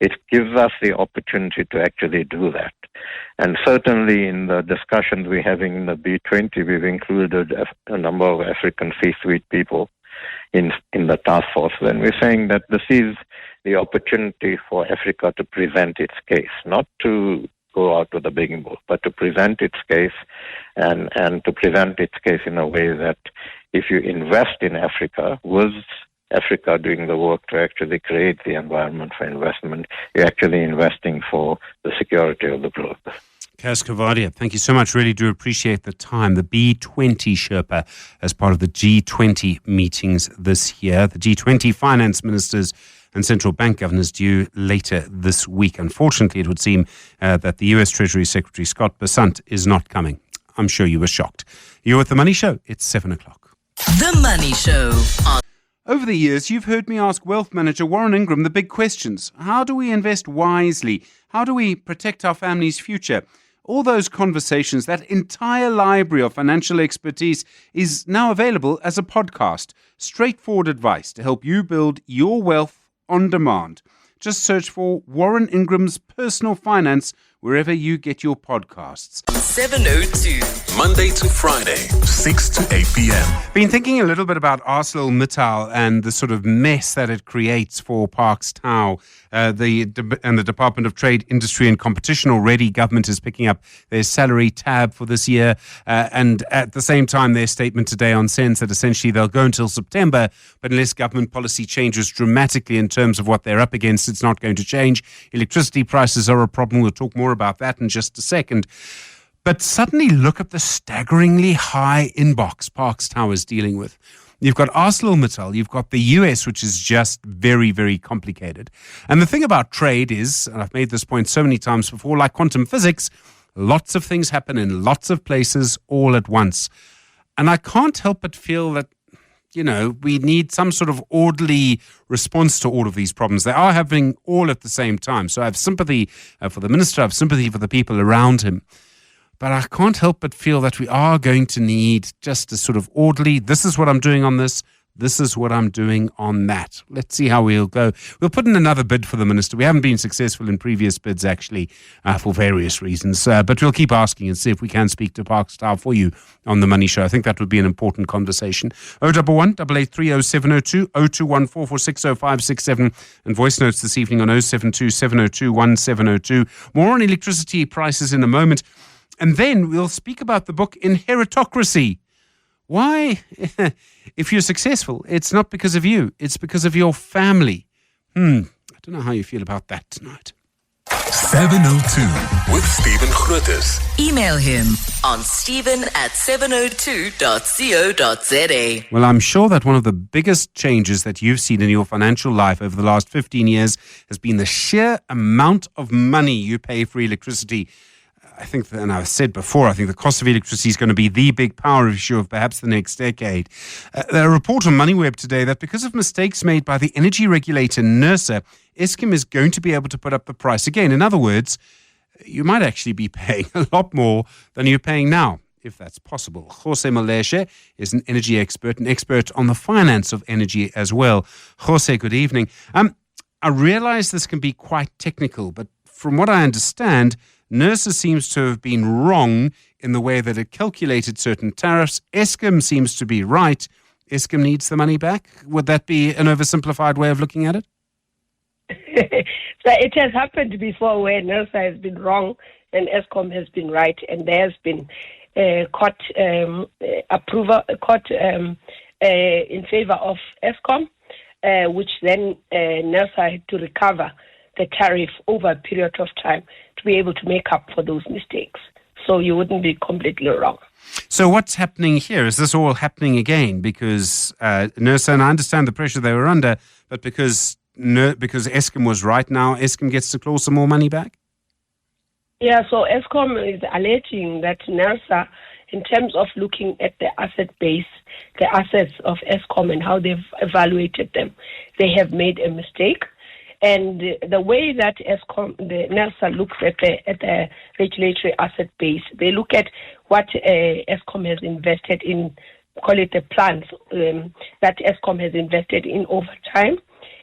it gives us the opportunity to actually do that. And certainly in the discussions we're having in the B20, we've included a number of African C-suite people in the task force. And we're saying that this is the opportunity for Africa to present its case, not to go out with a begging bowl, but to present its case and to present its case in a way that if you invest in Africa, with Africa doing the work to actually create the environment for investment, you're actually investing for the security of the globe. Kaz Kavadia, thank you so much. Really do appreciate the time. The B20 Sherpa as part of the G20 meetings this year. The G20 finance ministers and central bank governors due later this week. Unfortunately, it would seem that the U.S. Treasury Secretary Scott Bessent is not coming. I'm sure you were shocked. You're with The Money Show. It's 7 o'clock. The Money Show. Over the years, you've heard me ask wealth manager Warren Ingram the big questions. How do we invest wisely? How do we protect our family's future? All those conversations, that entire library of financial expertise is now available as a podcast. Straightforward advice to help you build your wealth on demand. Just search for Warren Ingram's Personal Finance wherever you get your podcasts. 702. Monday to Friday, 6 to 8 p.m. Been thinking a little bit about ArcelorMittal and the sort of mess that it creates for Parks Tau. The Department of Trade, Industry and Competition already, government is picking up their salary tab for this year. And at the same time, their statement today on Sense that essentially they'll go until September, but unless government policy changes dramatically in terms of what they're up against, it's not going to change. Electricity prices are a problem. We'll talk more about that in just a second. But suddenly look at the staggeringly high inbox Parks Tau is dealing with. You've got ArcelorMittal, you've got the US, which is just very, very complicated. And the thing about trade is, and I've made this point so many times before, like quantum physics, lots of things happen in lots of places all at once. And I can't help but feel that, you know, we need some sort of orderly response to all of these problems. They are happening all at the same time. So I have sympathy for the minister, I have sympathy for the people around him. But I can't help but feel that we are going to need just a sort of orderly, this is what I'm doing on this, this is what I'm doing on that. Let's see how we'll go. We'll put in another bid for the minister. We haven't been successful in previous bids, actually, for various reasons. But we'll keep asking and see if we can speak to Parks Tau for you on The Money Show. I think that would be an important conversation. 011 883 0702 021 446 0567 and voice notes this evening on 072 702 1702. More on electricity prices in a moment. And then we'll speak about the book Inheritocracy. Why, if you're successful, it's not because of you, it's because of your family. I don't know how you feel about that tonight. 702 with Stephen Grootes. Email him on stephen@702.co.za. Well, I'm sure that one of the biggest changes that you've seen in your financial life over the last 15 years has been the sheer amount of money you pay for electricity. I think, and I've said before, I think the cost of electricity is going to be the big power issue of perhaps the next decade. There a report on MoneyWeb today that because of mistakes made by the energy regulator NERSA, Eskom is going to be able to put up the price again. In other words, you might actually be paying a lot more than you're paying now, if that's possible. Jose Maleshe is an energy expert, an expert on the finance of energy as well. Jose, good evening. I realize this can be quite technical, but from what I understand, NERSA seems to have been wrong in the way that it calculated certain tariffs. Eskom seems to be right. Eskom needs the money back. Would that be an oversimplified way of looking at it? So it has happened before where NERSA has been wrong and Eskom has been right, and there has been court approval, in favor of Eskom, which then NERSA had to recover the tariff over a period of time to be able to make up for those mistakes. So you wouldn't be completely wrong. So what's happening here? Is this all happening again? Because NERSA, and I understand the pressure they were under, but because Eskom was right now, Eskom gets to claw some more money back? Yeah, so Eskom is alleging that NERSA, in terms of looking at the asset base, the assets of Eskom and how they've evaluated them, they have made a mistake. And the way that the NERSA looks at the regulatory asset base, they look at what Eskom has invested in, call it the plants that Eskom has invested in over time,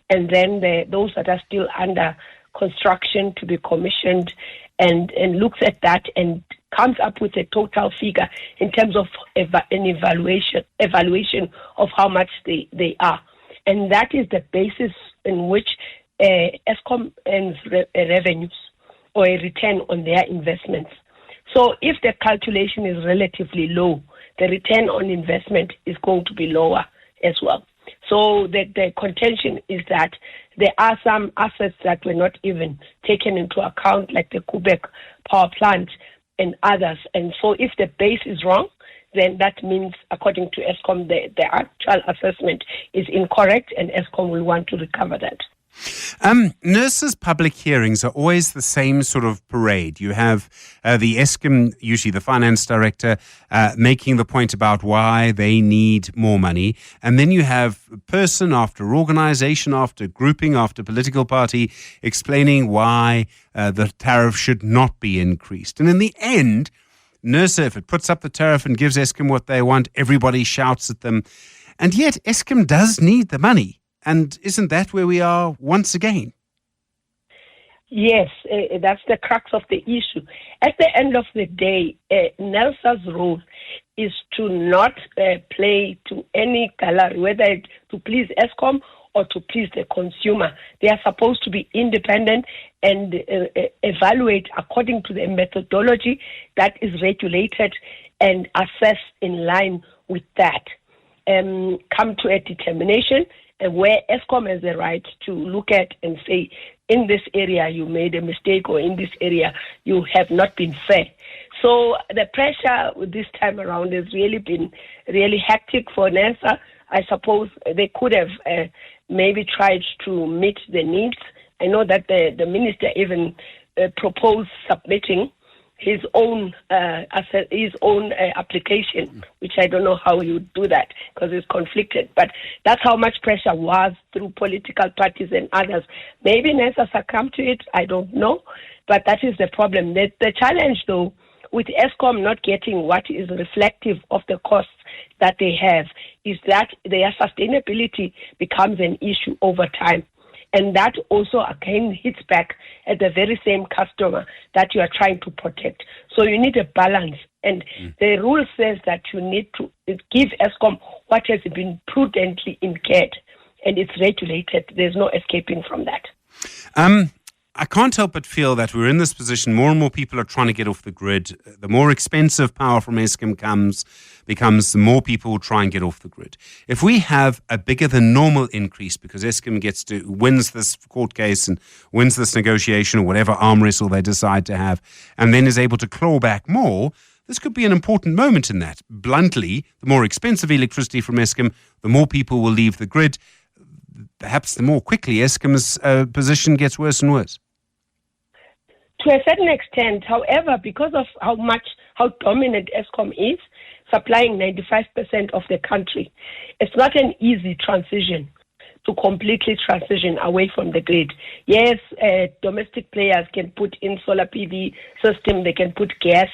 and then those that are still under construction to be commissioned, and looks at that and comes up with a total figure in terms of an evaluation of how much they are. And that is the basis in which Eskom earns revenues or a return on their investments. So if the calculation is relatively low, the return on investment is going to be lower as well. So the contention is that there are some assets that were not even taken into account, like the Quebec power plant and others. And so if the base is wrong, then that means, according to Eskom, the actual assessment is incorrect, and Eskom will want to recover that. NERSA's public hearings are always the same sort of parade. You have the Eskom, usually the finance director, making the point about why they need more money. And then you have person after organization, after grouping, after political party explaining why the tariff should not be increased. And in the end, NERSA, if it puts up the tariff and gives Eskom what they want, everybody shouts at them. And yet Eskom does need the money. And isn't that where we are once again? Yes, that's the crux of the issue. At the end of the day, NERSA's role is to not play to any color, whether to please Eskom or to please the consumer. They are supposed to be independent and evaluate according to the methodology that is regulated and assessed in line with that. Come to a determination where Eskom has the right to look at and say, in this area you made a mistake, or in this area you have not been fair. So the pressure this time around has really been really hectic for NERSA. I suppose they could have maybe tried to meet the needs. I know that the minister even proposed submitting his own application, which I don't know how he would do that because it's conflicted. But that's how much pressure was through political parties and others. Maybe NERSA succumbed to it, I don't know. But that is the problem. The challenge, though, with Eskom not getting what is reflective of the costs that they have, is that their sustainability becomes an issue over time. And that also again hits back at the very same customer that you are trying to protect. So you need a balance. And the rule says that you need to give Eskom what has been prudently incurred. And it's regulated. There's no escaping from that. I can't help but feel that we're in this position. More and more people are trying to get off the grid. The more expensive power from Eskom becomes, the more people will try and get off the grid. If we have a bigger than normal increase because Eskom wins this court case and wins this negotiation or whatever arm wrestle they decide to have, and then is able to claw back more, this could be an important moment in that. Bluntly, the more expensive electricity from Eskom, the more people will leave the grid. Perhaps the more quickly Eskom's position gets worse and worse. To a certain extent, however, because of how dominant Eskom is, supplying 95% of the country, it's not an easy transition to completely transition away from the grid. Yes, domestic players can put in solar PV system, they can put gas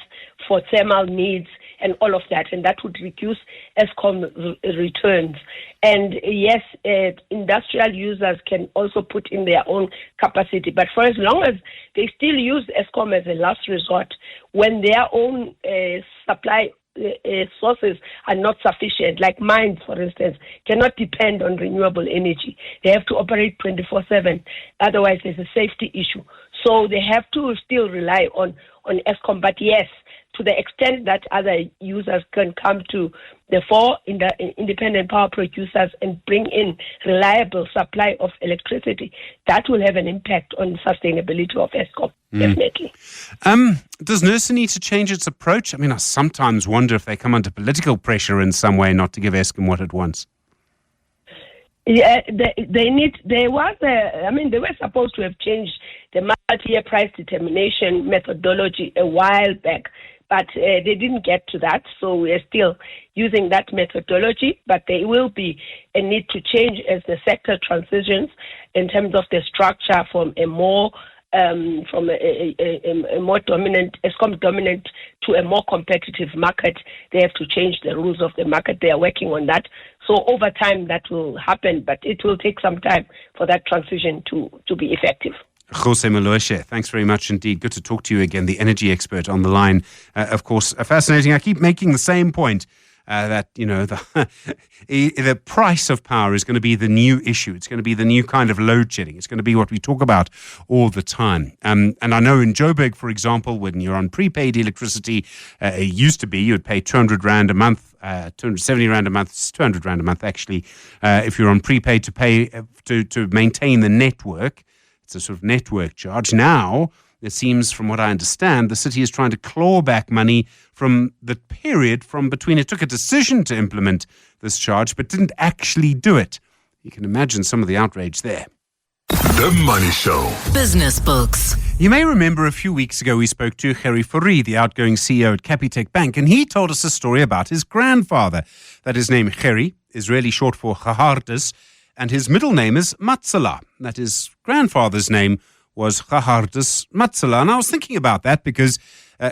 for thermal needs and all of that, and that would reduce Eskom returns. And yes, industrial users can also put in their own capacity, but for as long as they still use Eskom as a last resort, when their own supply sources are not sufficient, like mines, for instance, cannot depend on renewable energy. They have to operate 24/7. Otherwise, there's a safety issue. So they have to still rely on Eskom. But yes, to the extent that other users can come to the fore in the independent power producers and bring in reliable supply of electricity, that will have an impact on sustainability of Eskom, definitely. Does NERSA need to change its approach? I mean, I sometimes wonder if they come under political pressure in some way not to give Eskom what it wants. Yeah, they were supposed to have changed the multi-year price determination methodology a while back, but they didn't get to that, so we're still using that methodology, but there will be a need to change as the sector transitions in terms of the structure from a more dominant, Eskom dominant, to a more competitive market. They have to change the rules of the market. They are working on that. So over time that will happen, but it will take some time for that transition to be effective. Jose Maloshe, thanks very much indeed. Good to talk to you again, the energy expert on the line. Of course, fascinating. I keep making the same point that, you know, the price of power is going to be the new issue. It's going to be the new kind of load shedding. It's going to be what we talk about all the time. And I know in Joburg, for example, when you're on prepaid electricity, it used to be you would pay 200 Rand a month, 270 Rand a month, it's 200 Rand a month actually, if you're on prepaid to pay to maintain the network. It's a sort of network charge. Now, it seems, from what I understand, the city is trying to claw back money from the period from between it took a decision to implement this charge, but didn't actually do it. You can imagine some of the outrage there. The Money Show. Business Books. You may remember a few weeks ago we spoke to Gerrie Fourie, the outgoing CEO at Capitec Bank, and he told us a story about his grandfather. That his name Gerrie is really short for Gerhardus, and his middle name is Matsela. That his grandfather's name was Gerhardus Matsela. And I was thinking about that because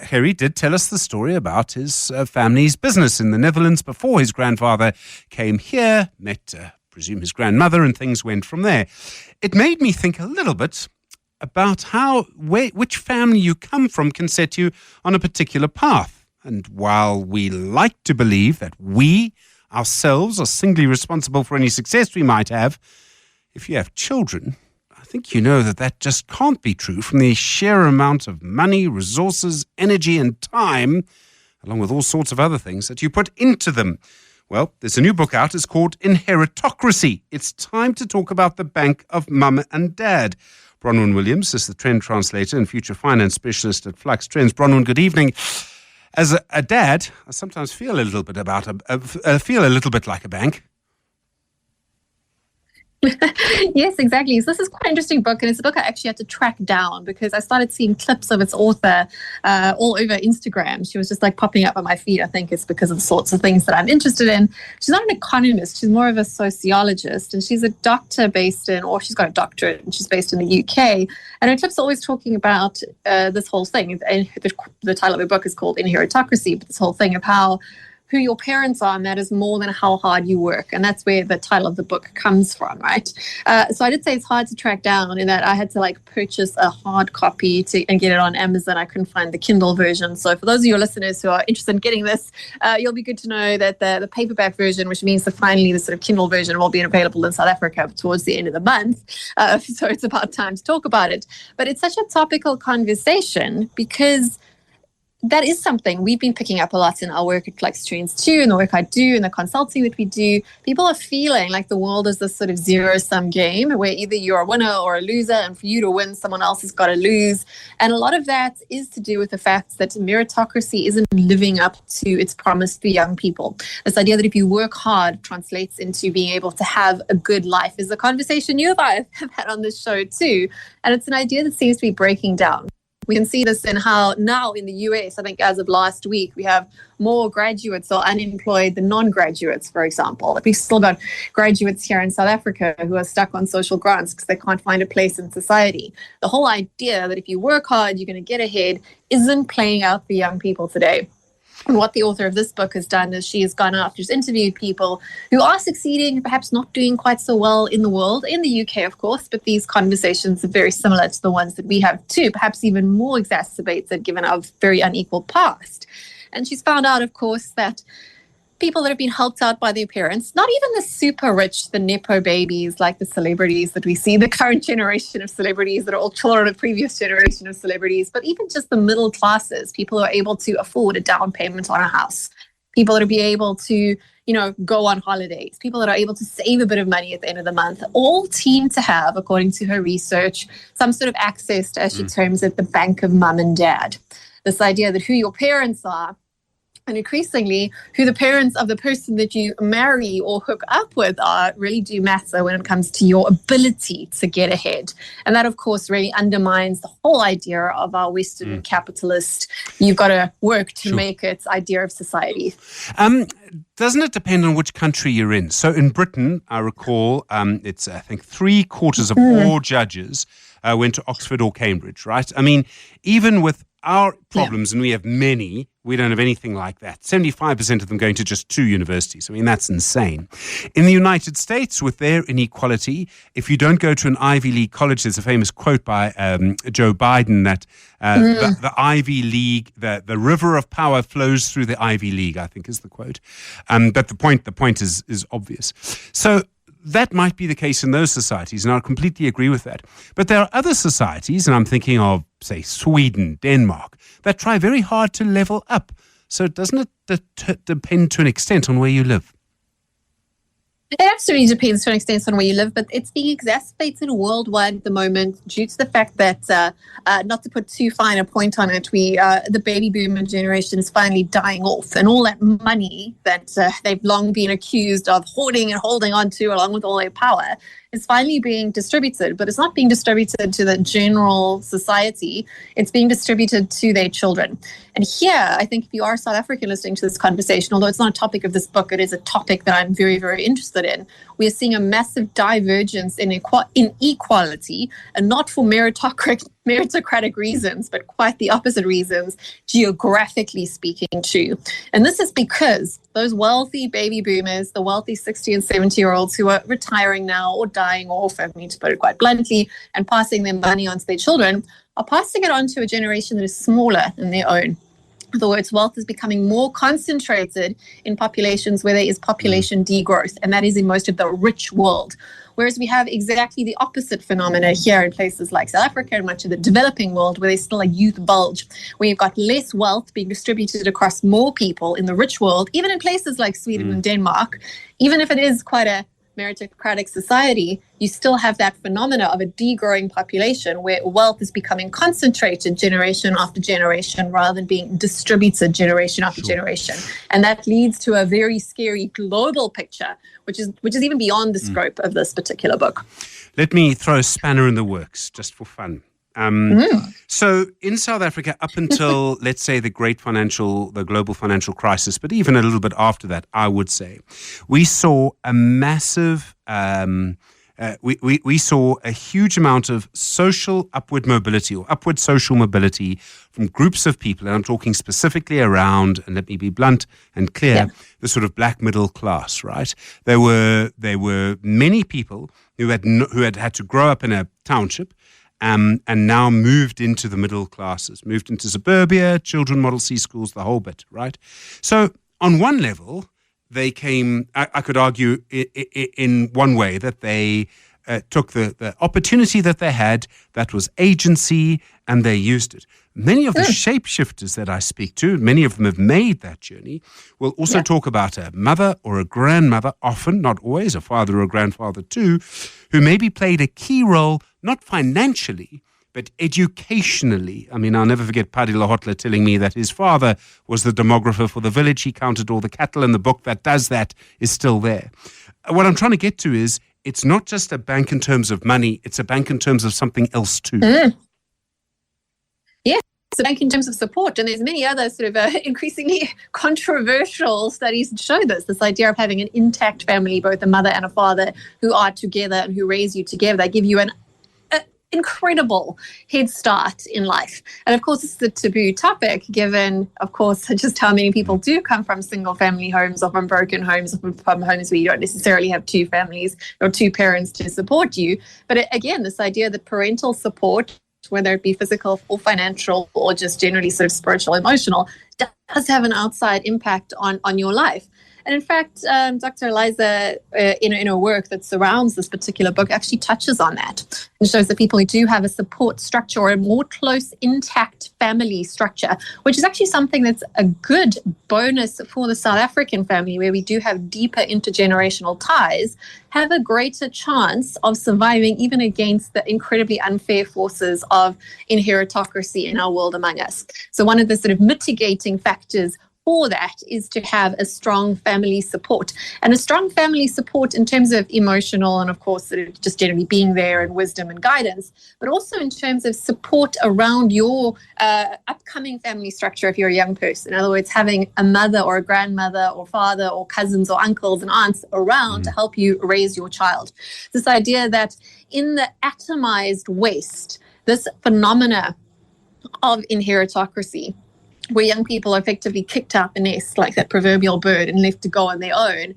Gerrie did tell us the story about his family's business in the Netherlands before his grandfather came here, met, presume, his grandmother, and things went from there. It made me think a little bit about which family you come from can set you on a particular path. And while we like to believe that we ourselves are singly responsible for any success we might have, if you have children, I think you know that just can't be true from the sheer amount of money, resources, energy and time, along with all sorts of other things that you put into them. Well, there's a new book out. It's called Inheritocracy. It's time to talk about the bank of mum and dad. Bronwyn Williams is the trend translator and future finance specialist at Flux Trends. Bronwyn, good evening. As a dad, I sometimes feel a little bit like a bank. Yes, exactly. So this is quite an interesting book, and it's a book I actually had to track down because I started seeing clips of its author all over Instagram. She was just like popping up on my feed. I think it's because of the sorts of things that I'm interested in. She's not an economist. She's more of a sociologist, and she's a doctor she's got a doctorate, and she's based in the UK. And her clips are always talking about this whole thing. And the title of her book is called Inheritocracy, but this whole thing of how who your parents are matters more than how hard you work. And that's where the title of the book comes from, right? So I did say it's hard to track down in that I had to purchase a hard copy and get it on Amazon. I couldn't find the Kindle version. So for those of your listeners who are interested in getting this, you'll be good to know that the paperback version, which means that finally the sort of Kindle version will be available in South Africa towards the end of the month. So it's about time to talk about it. But it's such a topical conversation because that is something we've been picking up a lot in our work at Flux Trends too, and the work I do and the consulting that we do. People are feeling like the world is this sort of zero-sum game where either you're a winner or a loser, and for you to win, someone else has got to lose. And a lot of that is to do with the fact that meritocracy isn't living up to its promise to young people. This idea that if you work hard translates into being able to have a good life is a conversation you and I have had on this show too. And it's an idea that seems to be breaking down. We can see this in how now in the US, I think as of last week, we have more graduates or unemployed than non-graduates, for example. We've still got graduates here in South Africa who are stuck on social grants because they can't find a place in society. The whole idea that if you work hard, you're going to get ahead isn't playing out for young people today. And what the author of this book has done is she has gone out, she's interviewed people who are succeeding, perhaps not doing quite so well in the world, in the UK, of course, but these conversations are very similar to the ones that we have too, perhaps even more exacerbated given our very unequal past. And she's found out, of course, that people that have been helped out by their parents, not even the super rich, the Nepo babies, like the celebrities that we see, the current generation of celebrities that are all children of previous generation of celebrities, but even just the middle classes, people who are able to afford a down payment on a house, people that will be able to, go on holidays, people that are able to save a bit of money at the end of the month, all seem to have, according to her research, some sort of access to, as she terms it, the bank of mum and dad. This idea that who your parents are, and increasingly, who the parents of the person that you marry or hook up with are really do matter when it comes to your ability to get ahead. And that, of course, really undermines the whole idea of our Western capitalist, you've got to work to make it idea of society. Doesn't it depend on which country you're in? So in Britain, I recall, it's, I think, 3/4 of all judges went to Oxford or Cambridge, right? I mean, even with our problems, and we have many, we don't have anything like that. 75% of them going to just 2 universities. I mean, that's insane. In the United States, with their inequality, if you don't go to an Ivy League college, there's a famous quote by Joe Biden that the Ivy League, the river of power flows through the Ivy League, I think is the quote. But the point is obvious. So that might be the case in those societies, and I completely agree with that. But there are other societies, and I'm thinking of, say, Sweden, Denmark, that try very hard to level up. So doesn't it depend to an extent on where you live? It absolutely depends to an extent on where you live, but it's being exacerbated worldwide at the moment due to the fact that, not to put too fine a point on it, the baby boomer generation is finally dying off, and all that money that they've long been accused of hoarding and holding on to, along with all their power, is finally being distributed, but it's not being distributed to the general society. It's being distributed to their children. And here, I think if you are South African listening to this conversation, although it's not a topic of this book, it is a topic that I'm very, very interested in. We are seeing a massive divergence in equality, and not for meritocratic reasons, but quite the opposite reasons, geographically speaking too. And this is because those wealthy baby boomers, the wealthy 60 and 70-year-olds who are retiring now or dying off, I mean, to put it quite bluntly, and passing their money on to their children, are passing it on to a generation that is smaller than their own. In other words, wealth is becoming more concentrated in populations where there is population degrowth, and that is in most of the rich world. Whereas we have exactly the opposite phenomena here in places like South Africa and much of the developing world, where there's still a youth bulge, where you've got less wealth being distributed across more people in the rich world, even in places like Sweden and Denmark. Even if it is quite a meritocratic society, you still have that phenomena of a degrowing population where wealth is becoming concentrated generation after generation rather than being distributed generation after generation. And that leads to a very scary global picture, which is even beyond the scope of this particular book. Let me throw a spanner in the works just for fun. So in South Africa, up until, let's say, the global financial crisis, but even a little bit after that, I would say, we saw a massive, we saw a huge amount of social upward mobility or upward social mobility from groups of people. And I'm talking specifically around, and let me be blunt and clear, the sort of black middle class, right? There were many people who had to grow up in a township, and now moved into the middle classes, moved into suburbia, children model C schools, the whole bit, right? So on one level, they came, I could argue in one way that they took the opportunity that they had, that was agency, and they used it. Many of the shapeshifters that I speak to, many of them have made that journey, will also talk about a mother or a grandmother, often, not always, a father or a grandfather too, who maybe played a key role, not financially, but educationally. I mean, I'll never forget Paddy Lahotla telling me that his father was the demographer for the village. He counted all the cattle, and the book that does that is still there. What I'm trying to get to is, it's not just a bank in terms of money, it's a bank in terms of something else too. Yeah, it's a bank in terms of support. And there's many other sort of increasingly controversial studies that show this idea of having an intact family, both a mother and a father who are together and who raise you together. They give you an incredible head start in life. And of course, it's a taboo topic, given, of course, just how many people do come from single family homes or from broken homes or from homes where you don't necessarily have two families or two parents to support you. But again, this idea that parental support, whether it be physical or financial or just generally sort of spiritual, emotional, does have an outside impact on your life. And in fact, Dr. Eliza, in her work that surrounds this particular book, actually touches on that and shows that people who do have a support structure or a more close, intact family structure, which is actually something that's a good bonus for the South African family, where we do have deeper intergenerational ties, have a greater chance of surviving even against the incredibly unfair forces of inheritocracy in our world among us. So one of the sort of mitigating factors for that is to have a strong family support, and a strong family support in terms of emotional and, of course, sort of just generally being there and wisdom and guidance, but also in terms of support around your upcoming family structure if you're a young person. In other words, having a mother or a grandmother or father or cousins or uncles and aunts around to help you raise your child. This idea that in the atomized West, this phenomena of inheritocracy, where young people are effectively kicked out the nest like that proverbial bird and left to go on their own,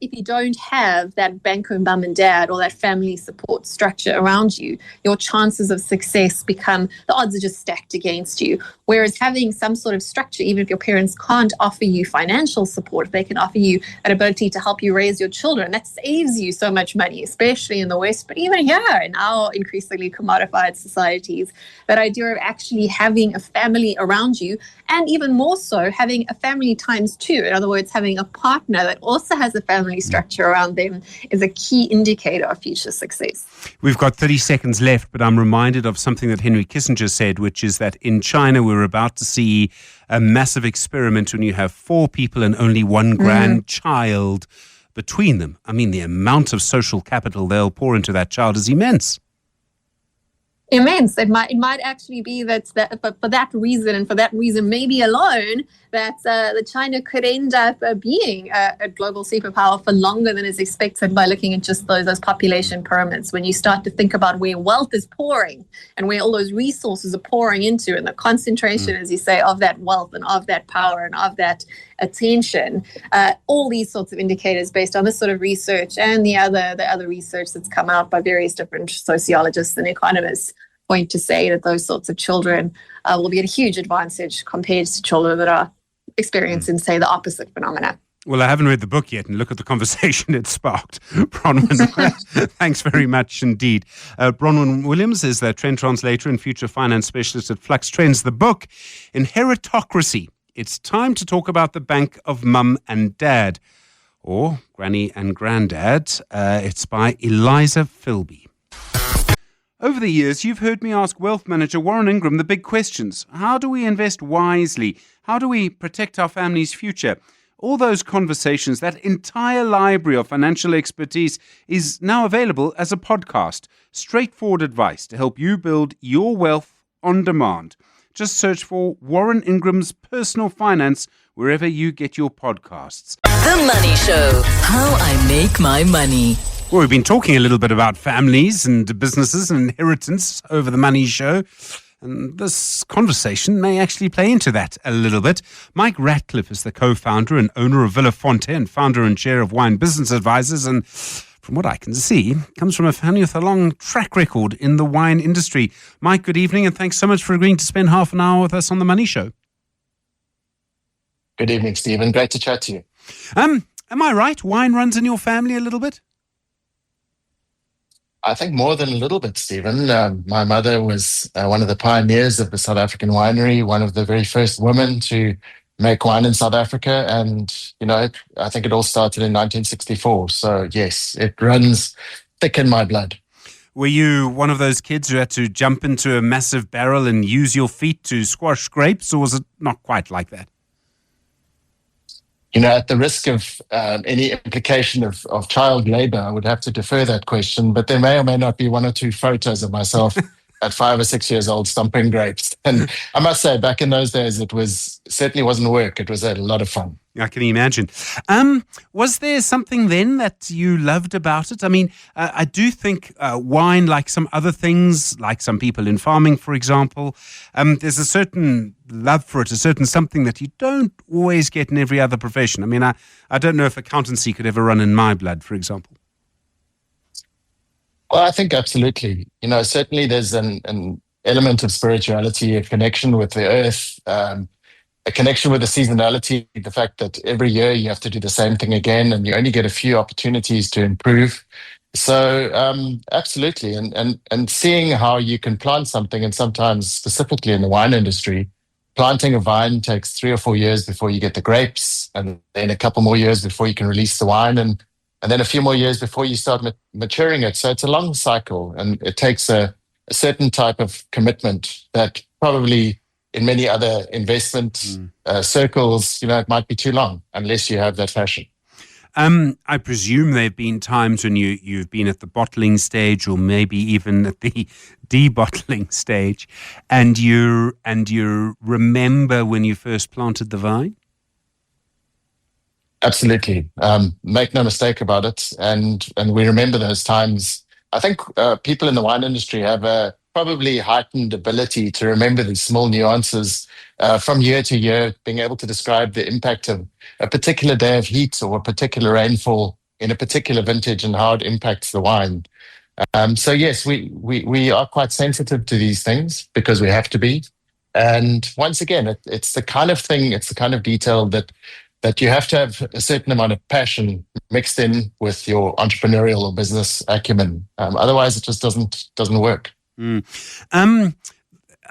if you don't have that banker mum and dad or that family support structure around you, your chances of success become, the odds are just stacked against you. Whereas having some sort of structure, even if your parents can't offer you financial support, if they can offer you an ability to help you raise your children, that saves you so much money, especially in the West, but even here in our increasingly commodified societies. That idea of actually having a family around you, and even more so, having a family times two. In other words, having a partner that also has has a family structure around them is a key indicator of future success. We've got 30 seconds left, but I'm reminded of something that Henry Kissinger said, which is that in China, we're about to see a massive experiment when you have 4 people and only one grandchild between them. I mean, the amount of social capital they'll pour into that child is immense. Immense. It might actually be that but for that reason and for that reason maybe alone, that China could end up being a global superpower for longer than is expected by looking at just those population pyramids. When you start to think about where wealth is pouring and where all those resources are pouring into, and the concentration, as you say, of that wealth and of that power and of that attention, all these sorts of indicators based on this sort of research and the other research that's come out by various different sociologists and economists point to say that those sorts of children will be at a huge advantage compared to children that are experiencing, say, the opposite phenomena. Well, I haven't read the book yet, and look at the conversation it sparked. Bronwyn, thanks very much indeed. Bronwyn Williams is the trend translator and future finance specialist at Flux Trends. The book, Inheritocracy. It's time to talk about the bank of mum and dad, or granny and granddad. It's by Eliza Philby. Over the years, you've heard me ask wealth manager Warren Ingram the big questions. How do we invest wisely? How do we protect our family's future? All those conversations, that entire library of financial expertise is now available as a podcast. Straightforward advice to help you build your wealth on demand. Just search for Warren Ingram's Personal Finance wherever you get your podcasts. The Money Show. How I make my money. Well, we've been talking a little bit about families and businesses and inheritance over the Money Show. And this conversation may actually play into that a little bit. Mike Ratcliffe is the co-founder and owner of Villa Fonte and founder and chair of Wine Business Advisors. And from what I can see, comes from a family with a long track record in the wine industry. Mike, good evening, and thanks so much for agreeing to spend half an hour with us on the Money Show. Good evening, Stephen. Great to chat to you. Am I right? Wine runs in your family a little bit? I think more than a little bit, Stephen. My mother was one of the pioneers of the South African winery, one of the very first women to make wine in South Africa. And, I think it all started in 1964. So, yes, it runs thick in my blood. Were you one of those kids who had to jump into a massive barrel and use your feet to squash grapes, or was it not quite like that? At the risk of any implication of child labor, I would have to defer that question, but there may or may not be 1 or 2 photos of myself at 5 or 6 years old stomping grapes. And I must say, back in those days, certainly wasn't work. It was a lot of fun. I can imagine. Was there something then that you loved about it? I mean, I do think wine, like some other things, like some people in farming, for example, there's a certain love for it, a certain something that you don't always get in every other profession. I mean, I don't know if accountancy could ever run in my blood, for example. Well, I think absolutely. Certainly there's an element of spirituality, a connection with the earth, a connection with the seasonality, the fact that every year you have to do the same thing again and you only get a few opportunities to improve. So absolutely. And seeing how you can plant something, and sometimes specifically in the wine industry, planting a vine takes 3 or 4 years before you get the grapes, and then a couple more years before you can release the wine, and then a few more years before you start maturing it. So it's a long cycle, and it takes a certain type of commitment that probably in many other investment circles, it might be too long unless you have that passion. I presume there have been times when you've been at the bottling stage, or maybe even at the debottling stage, and you remember when you first planted the vine? Absolutely. Make no mistake about it. And we remember those times. I think people in the wine industry have a probably heightened ability to remember these small nuances from year to year, being able to describe the impact of a particular day of heat or a particular rainfall in a particular vintage and how it impacts the wine. So yes, we are quite sensitive to these things because we have to be. And once again, it's the kind of thing, it's the kind of detail that you have to have a certain amount of passion mixed in with your entrepreneurial or business acumen. Otherwise, it just doesn't work.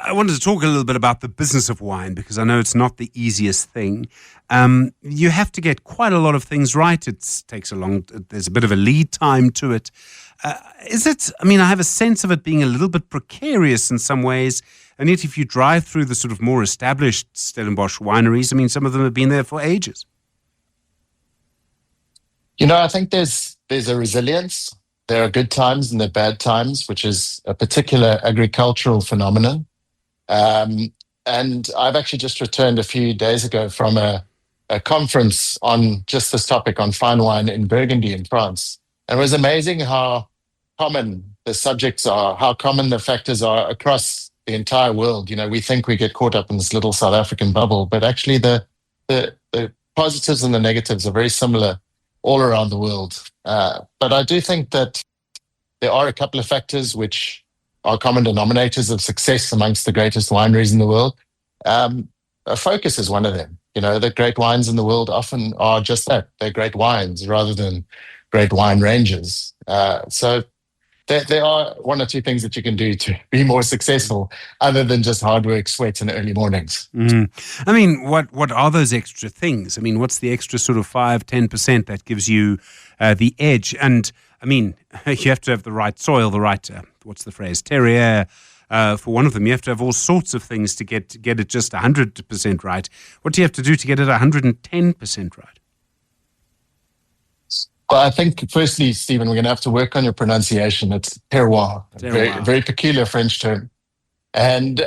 I wanted to talk a little bit about the business of wine because I know it's not the easiest thing. You have to get quite a lot of things right. It takes there's a bit of a lead time to it. Is it, I have a sense of it being a little bit precarious in some ways. And yet if you drive through the sort of more established Stellenbosch wineries, some of them have been there for ages. I think there's a resilience. There are good times and there are bad times, which is a particular agricultural phenomenon. And I've actually just returned a few days ago from a conference on just this topic on fine wine in Burgundy in France. And it was amazing how common the subjects are, how common the factors are across the entire world. We think we get caught up in this little South African bubble, but actually the positives and the negatives are very similar all around the world. But I do think that there are a couple of factors which are common denominators of success amongst the greatest wineries in the world. A focus is one of them. The great wines in the world often are just that. They're great wines rather than great wine ranges. So there are one or two things that you can do to be more successful other than just hard work, sweat, and early mornings. What are those extra things? What's the extra sort of 5-10% that gives you the edge? And you have to have the right soil, the right, what's the phrase, terroir. For one of them, you have to have all sorts of things to get it just 100% right. What do you have to do to get it 110% right? Well, I think firstly, Stephen, we're going to have to work on your pronunciation. It's terroir. Very, very peculiar French term. And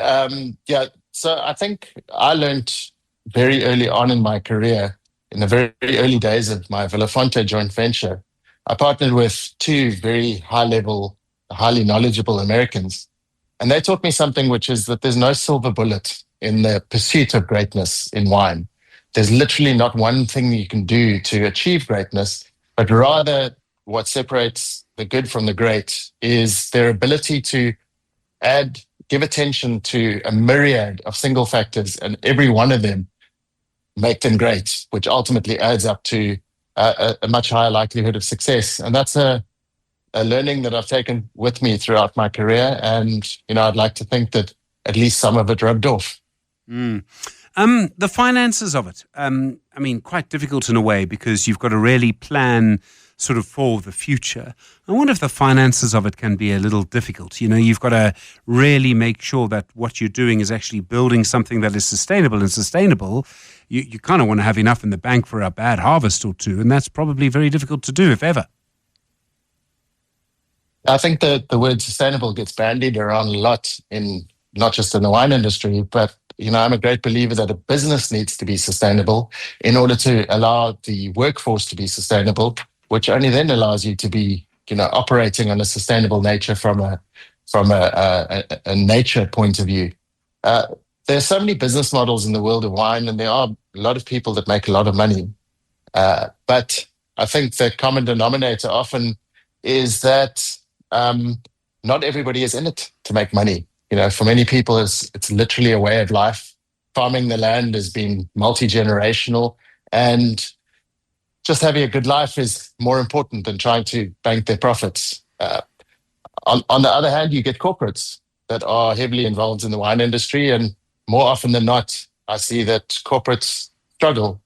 so I think I learned very early on in my career, in the very, very early days of my Villafonte joint venture, I partnered with two very high-level, highly knowledgeable Americans. And they taught me something, which is that there's no silver bullet in the pursuit of greatness in wine. There's literally not one thing you can do to achieve greatness, but rather what separates the good from the great is their ability to give attention to a myriad of single factors, and every one of them make them great, which ultimately adds up to a much higher likelihood of success. And that's a learning that I've taken with me throughout my career. And, I'd like to think that at least some of it rubbed off. The finances of it, quite difficult in a way because you've got to really plan sort of for the future. I wonder if the finances of it can be a little difficult. You've got to really make sure that what you're doing is actually building something that is sustainable, and sustainable. You kind of want to have enough in the bank for a bad harvest or two, and that's probably very difficult to do, if ever. I think that the word sustainable gets bandied around a lot not just in the wine industry, but I'm a great believer that a business needs to be sustainable in order to allow the workforce to be sustainable, which only then allows you to be, operating on a sustainable nature from a nature point of view. There are so many business models in the world of wine, and there are a lot of people that make a lot of money. But I think the common denominator often is that not everybody is in it to make money. For many people, it's literally a way of life. Farming the land has been multi-generational, and just having a good life is more important than trying to bank their profits. On the other hand, you get corporates that are heavily involved in the wine industry, and more often than not, I see that corporates struggle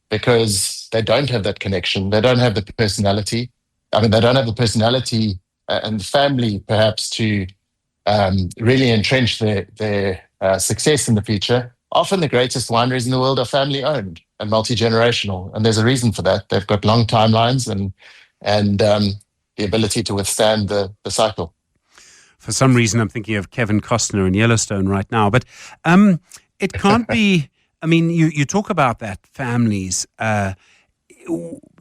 because they don't have that connection. They don't have the personality. They don't have the personality and the family, perhaps, to really entrench their success in the future. Often the greatest wineries in the world are family-owned and multi-generational, and there's a reason for that. They've got long timelines and the ability to withstand the cycle. For some reason, I'm thinking of Kevin Costner in Yellowstone right now, but it can't be. You talk about that, families.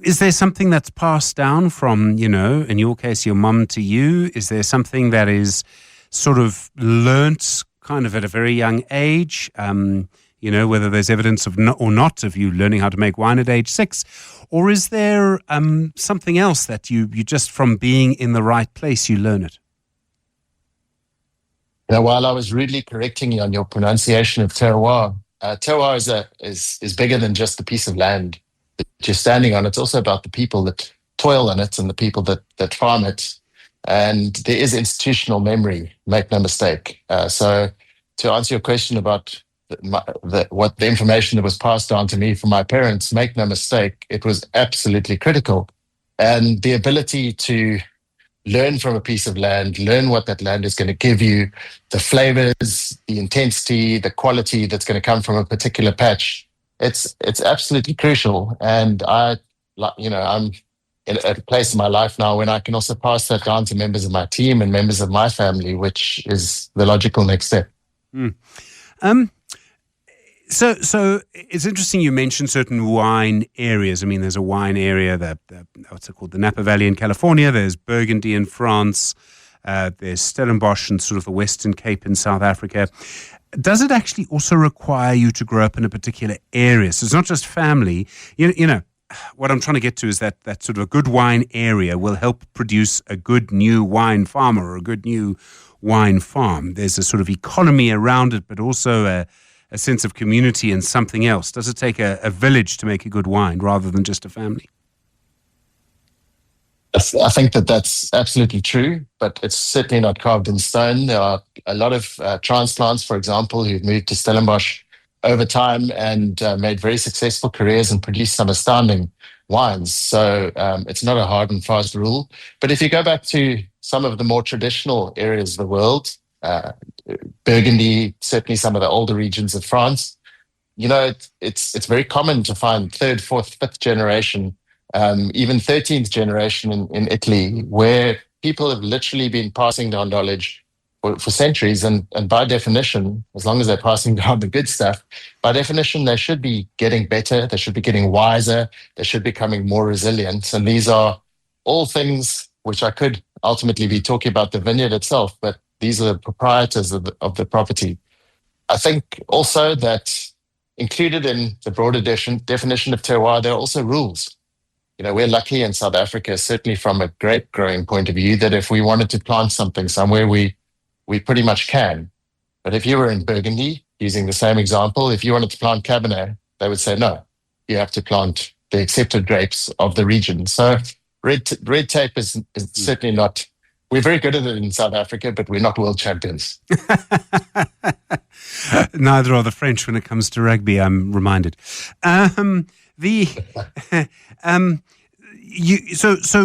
Is there something that's passed down from, in your case, your mum to you? Is there something that is sort of learnt kind of at a very young age? Whether there's evidence of or not of you learning how to make wine at age 6, or is there something else that you just from being in the right place, you learn it? While I was rudely correcting you on your pronunciation of terroir, terroir is bigger than just the piece of land that you're standing on. It's also about the people that toil on it and the people that farm it. And there is institutional memory, make no mistake. So to answer your question about what the information that was passed on to me from my parents, make no mistake, it was absolutely critical. And the ability to learn from a piece of land, learn what that land is going to give you, the flavors, the intensity, the quality that's going to come from a particular patch. It's absolutely crucial. And I'm at a place in my life now when I can also pass that down to members of my team and members of my family, which is the logical next step. Mm. So it's interesting you mentioned certain wine areas. I mean, there's a wine area, what's it called, the Napa Valley in California. There's Burgundy in France. There's Stellenbosch and sort of the Western Cape in South Africa. Does it actually also require you to grow up in a particular area? So it's not just family. You know, what I'm trying to get to is that sort of a good wine area will help produce a good new wine farmer or a good new wine farm. There's a sort of economy around it, but also a sense of community and something else. Does it take a village to make a good wine rather than just a family? I think that's absolutely true, but it's certainly not carved in stone. There are a lot of transplants, for example, who've moved to Stellenbosch over time and made very successful careers and produced some astounding wines. So it's not a hard and fast rule. But if you go back to some of the more traditional areas of the world, Burgundy, certainly some of the older regions of France, you know, it's very common to find third, fourth, fifth generation, even 13th generation in Italy, where people have literally been passing down knowledge for centuries. And by definition, as long as they're passing down the good stuff, by definition, they should be getting better. They should be getting wiser. They should be becoming more resilient. And these are all things which I could ultimately be talking about the vineyard itself, but these are the proprietors of the property. I think also that included in the broader definition of terroir, there are also rules. You know, we're lucky in South Africa, certainly from a grape growing point of view, that if we wanted to plant something somewhere, we pretty much can. But if you were in Burgundy, using the same example, if you wanted to plant Cabernet, they would say, no, you have to plant the accepted grapes of the region. So red tape is certainly not, we're very good at it in South Africa, but we're not world champions. Neither are the French when it comes to rugby, I'm reminded. So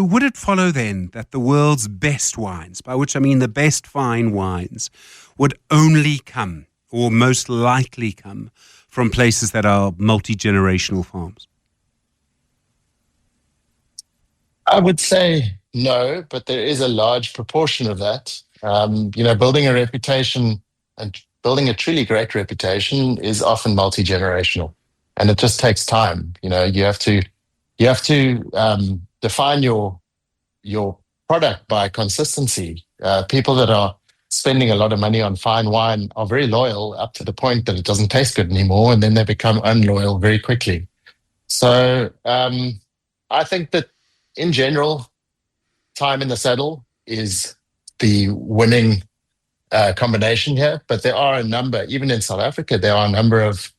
would it follow then that the world's best wines, by which I mean the best fine wines, would only come, or most likely come, from places that are multi-generational farms? I would say no, but there is a large proportion of that. Building a reputation and building a truly great reputation is often multi-generational, and it just takes time. You know, you have to define your product by consistency. People that are spending a lot of money on fine wine are very loyal up to the point that it doesn't taste good anymore, and then they become unloyal very quickly. So I think that in general, time in the saddle is the winning combination here. But there are a number, even in South Africa, there are a number of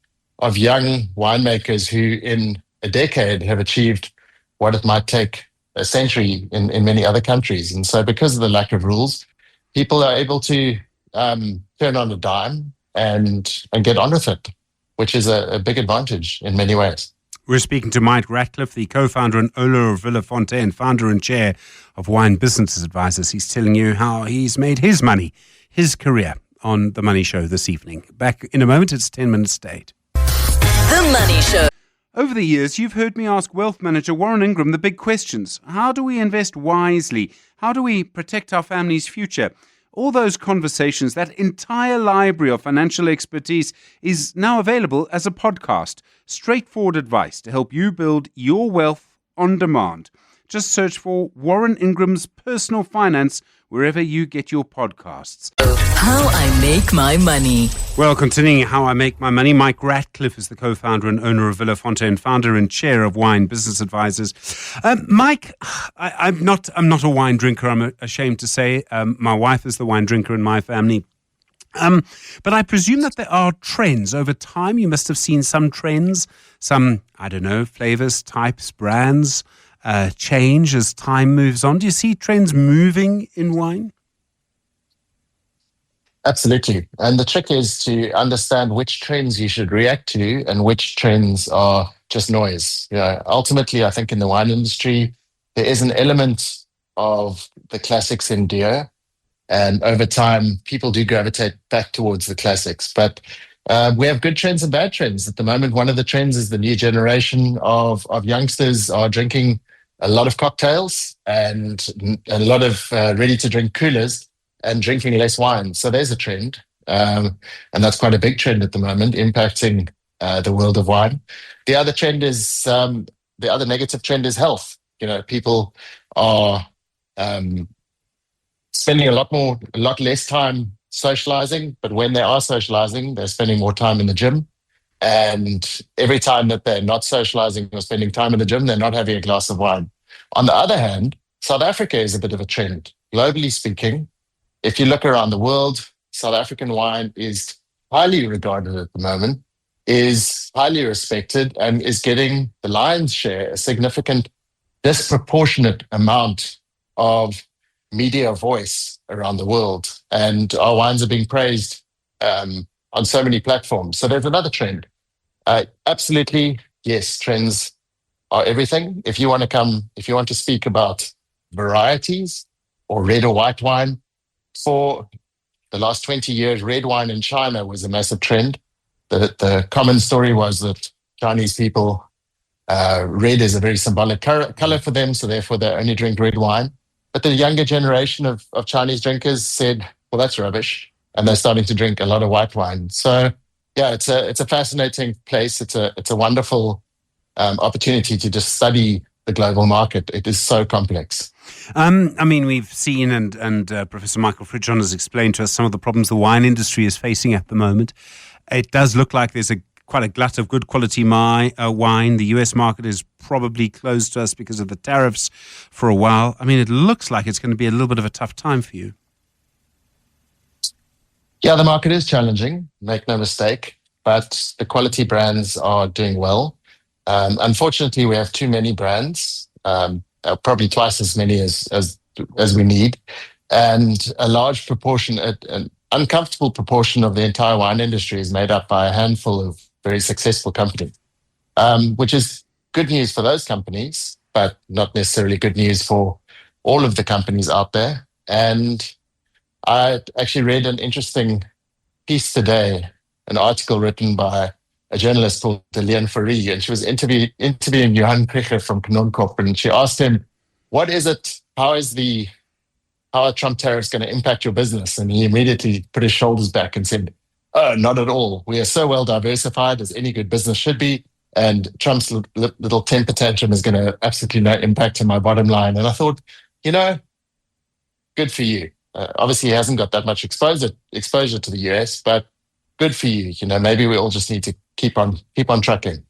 young winemakers who in a decade have achieved what it might take a century in many other countries. And so because of the lack of rules, people are able to turn on a dime and get on with it, which is a big advantage in many ways. We're speaking to Mike Ratcliffe, the co-founder and owner of Villa Fontaine, founder and chair of Wine Business Advisors. He's telling you how he's made his money, his career, on The Money Show this evening. Back in a moment, it's 10 minutes to 8. The Money Show. Over the years, you've heard me ask wealth manager Warren Ingram the big questions. How do we invest wisely? How do we protect our family's future? All those conversations, that entire library of financial expertise is now available as a podcast. Straightforward advice to help you build your wealth on demand. Just search for Warren Ingram's Personal Finance wherever you get your podcasts. How I Make My Money. Well, continuing How I Make My Money, Mike Ratcliffe is the co-founder and owner of Villa Fontaine, founder and chair of Wine Business Advisors. Mike, I'm not a wine drinker, I'm ashamed to say. My wife is the wine drinker in my family. But I presume that there are trends over time. You must have seen some trends, some, flavors, types, brands, change as time moves on. Do you see trends moving in wine? Absolutely. And the trick is to understand which trends you should react to and which trends are just noise. Ultimately, I think in the wine industry, there is an element of the classics endure. And over time, people do gravitate back towards the classics. But we have good trends and bad trends. At the moment, one of the trends is the new generation of youngsters are drinking a lot of cocktails and a lot of ready-to-drink coolers and drinking less wine. So there's a trend. And that's quite a big trend at the moment, impacting the world of wine. The other trend is, the other negative trend is health. People are spending a lot less time socializing, but when they are socializing, they're spending more time in the gym. And every time that they're not socializing or spending time in the gym, they're not having a glass of wine. On the other hand, South Africa is a bit of a trend. Globally speaking, if you look around the world, South African wine is highly regarded at the moment, is highly respected, and is getting the lion's share, a significant, disproportionate amount of media voice around the world. And our wines are being praised on so many platforms. So there's another trend. Absolutely, yes, trends are everything. If you want to speak about varieties or red or white wine, for the last 20 years, red wine in China was a massive trend. The common story was that Chinese people, red is a very symbolic color for them, so therefore they only drink red wine. But the younger generation of Chinese drinkers said, well, that's rubbish. And they're starting to drink a lot of white wine. So yeah, it's a fascinating place. It's a wonderful opportunity to just study the global market. It is so complex. We've seen and Professor Michael Fridjon has explained to us some of the problems the wine industry is facing at the moment. It does look like there's quite a glut of good quality wine. The US market is probably closed to us because of the tariffs for a while. It looks like it's going to be a little bit of a tough time for you. Yeah, the market is challenging, make no mistake, but the quality brands are doing well. Unfortunately, we have too many brands, probably twice as many as we need. And a large proportion, an uncomfortable proportion of the entire wine industry is made up by a handful of very successful companies, which is good news for those companies, but not necessarily good news for all of the companies out there. And I actually read an interesting piece today, an article written by a journalist called Leon Fourie, and she was interviewing Johan Kricher from Kanonkop, and she asked him, how are Trump tariffs going to impact your business? And he immediately put his shoulders back and said, oh, not at all. We are so well diversified as any good business should be. And Trump's little temper tantrum is going to absolutely no impact on my bottom line. And I thought, good for you. Obviously, he hasn't got that much exposure to the US, but good for you. Maybe we all just need to keep on trucking.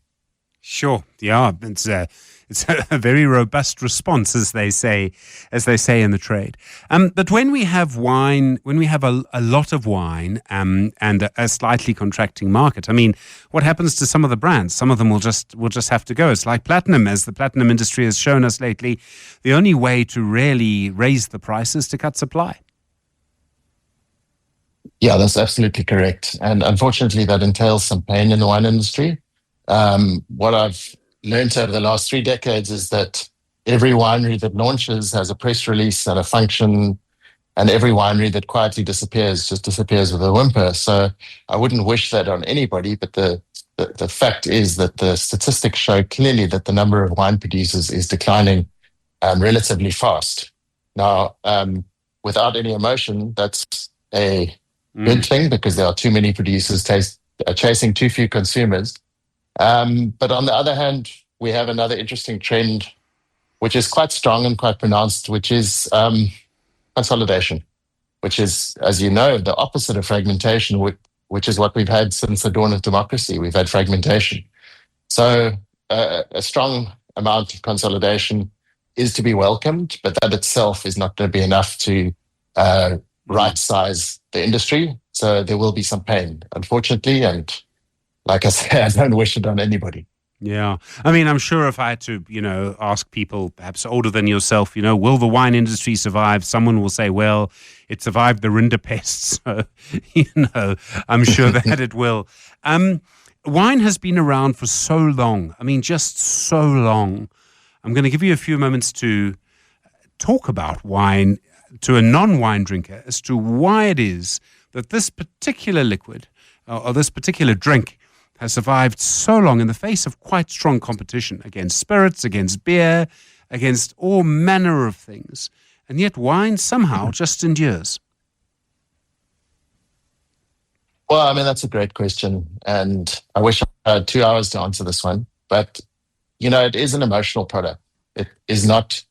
Sure. Yeah. It's a very robust response, as they say in the trade. But when we have wine, when we have a lot of wine and a slightly contracting market, what happens to some of the brands? Some of them will just have to go. It's like platinum, as the platinum industry has shown us lately. The only way to really raise the price is to cut supply. Yeah, that's absolutely correct. And unfortunately, that entails some pain in the wine industry. What I've learned over the last 3 decades is that every winery that launches has a press release and a function, and every winery that quietly disappears just disappears with a whimper. So I wouldn't wish that on anybody, but the fact is that the statistics show clearly that the number of wine producers is declining relatively fast. Now, without any emotion, that's a good thing, because there are too many producers chasing too few consumers. But on the other hand, we have another interesting trend, which is quite strong and quite pronounced, which is consolidation, which is, as you know, the opposite of fragmentation, which is what we've had since the dawn of democracy. We've had fragmentation. So a strong amount of consolidation is to be welcomed, but that itself is not going to be enough to right-size the industry. So there will be some pain, unfortunately, and like I said, I don't wish it on anybody. Yeah. I mean, I'm sure if I had to, ask people perhaps older than yourself, will the wine industry survive? Someone will say, well, it survived the rinderpest. So, I'm sure that it will. Wine has been around for so long. I mean, just so long. I'm going to give you a few moments to talk about wine to a non-wine drinker as to why it is that this particular liquid or this particular drink has survived so long in the face of quite strong competition against spirits, against beer, against all manner of things. And yet wine somehow just endures. Well, I mean, that's a great question. And I wish I had 2 hours to answer this one. But, it is an emotional product. It is not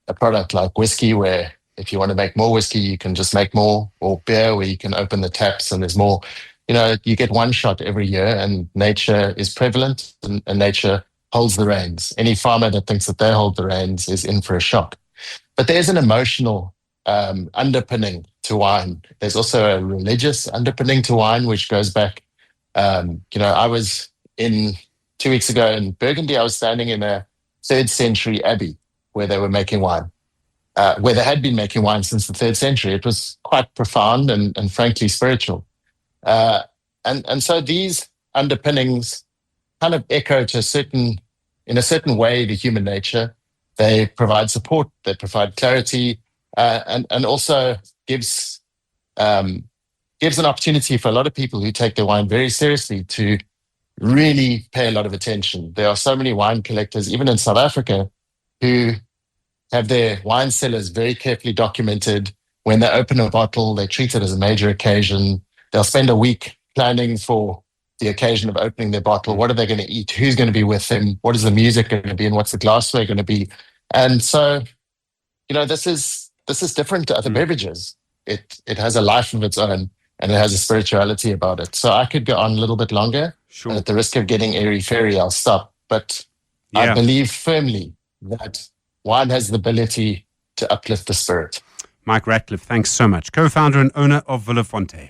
a product like whiskey where if you want to make more whiskey, you can just make more, or beer where you can open the taps and there's more. You get one shot every year and nature is prevalent and nature holds the reins. Any farmer that thinks that they hold the reins is in for a shock. But there's an emotional underpinning to wine. There's also a religious underpinning to wine, which goes back. I was 2 weeks ago in Burgundy. I was standing in a 3rd century abbey where they were making wine, where they had been making wine since the 3rd century. It was quite profound and frankly spiritual. And so these underpinnings kind of echo in a certain way, the human nature. They provide support, they provide clarity, and also gives an opportunity for a lot of people who take their wine very seriously to really pay a lot of attention. There are so many wine collectors, even in South Africa, who have their wine cellars very carefully documented. When they open a bottle, they treat it as a major occasion. They'll spend a week planning for the occasion of opening their bottle. What are they going to eat? Who's going to be with them? What is the music going to be? And what's the glassware going to be? And so, this is different to other beverages. It has a life of its own and it has a spirituality about it. So I could go on a little bit longer. Sure. And at the risk of getting airy-fairy, I'll stop. But I believe firmly that wine has the ability to uplift the spirit. Mike Ratcliffe, thanks so much. Co-founder and owner of Villa Fonte.